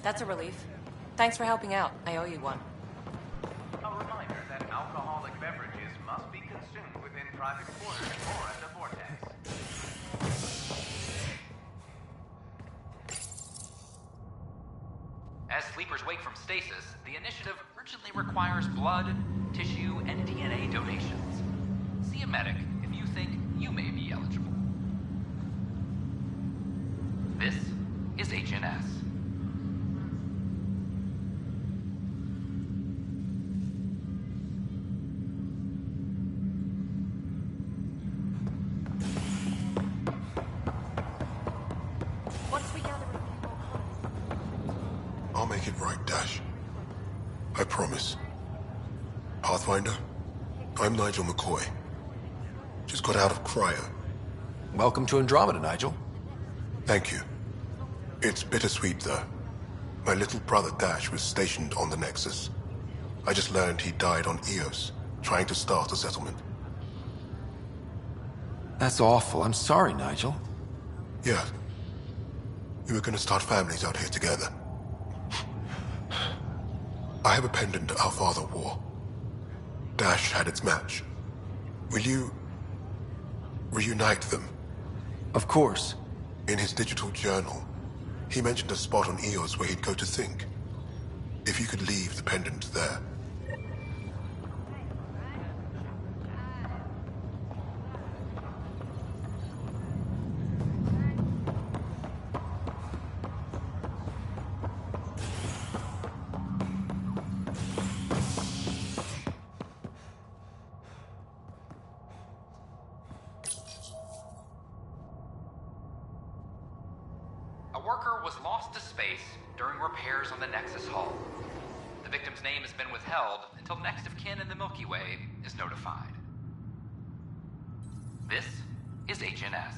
That's a relief. Thanks for helping out. I owe you one. A reminder that alcoholic beverages must be consumed within private quarters or at the vortex. As sleepers wake from stasis, the initiative urgently requires blood, tissue, and DNA donations. See a medic if you think you may be eligible. This is HNS. I'll make it right, Dash. I promise. Pathfinder, I'm Nigel McCoy. Just got out of cryo. Welcome to Andromeda, Nigel. Thank you. It's bittersweet, though. My little brother Dash was stationed on the Nexus. I just learned he died on Eos, trying to start a settlement. That's awful. I'm sorry, Nigel. Yeah. We were gonna start families out here together. I have a pendant our father wore. Dash had its match. Will you reunite them? Of course. In his digital journal, he mentioned a spot on Eos where he'd go to think. If you could leave the pendant there. A worker was lost to space during repairs on the Nexus hull. The victim's name has been withheld until next of kin in the Milky Way is notified. This is HNS.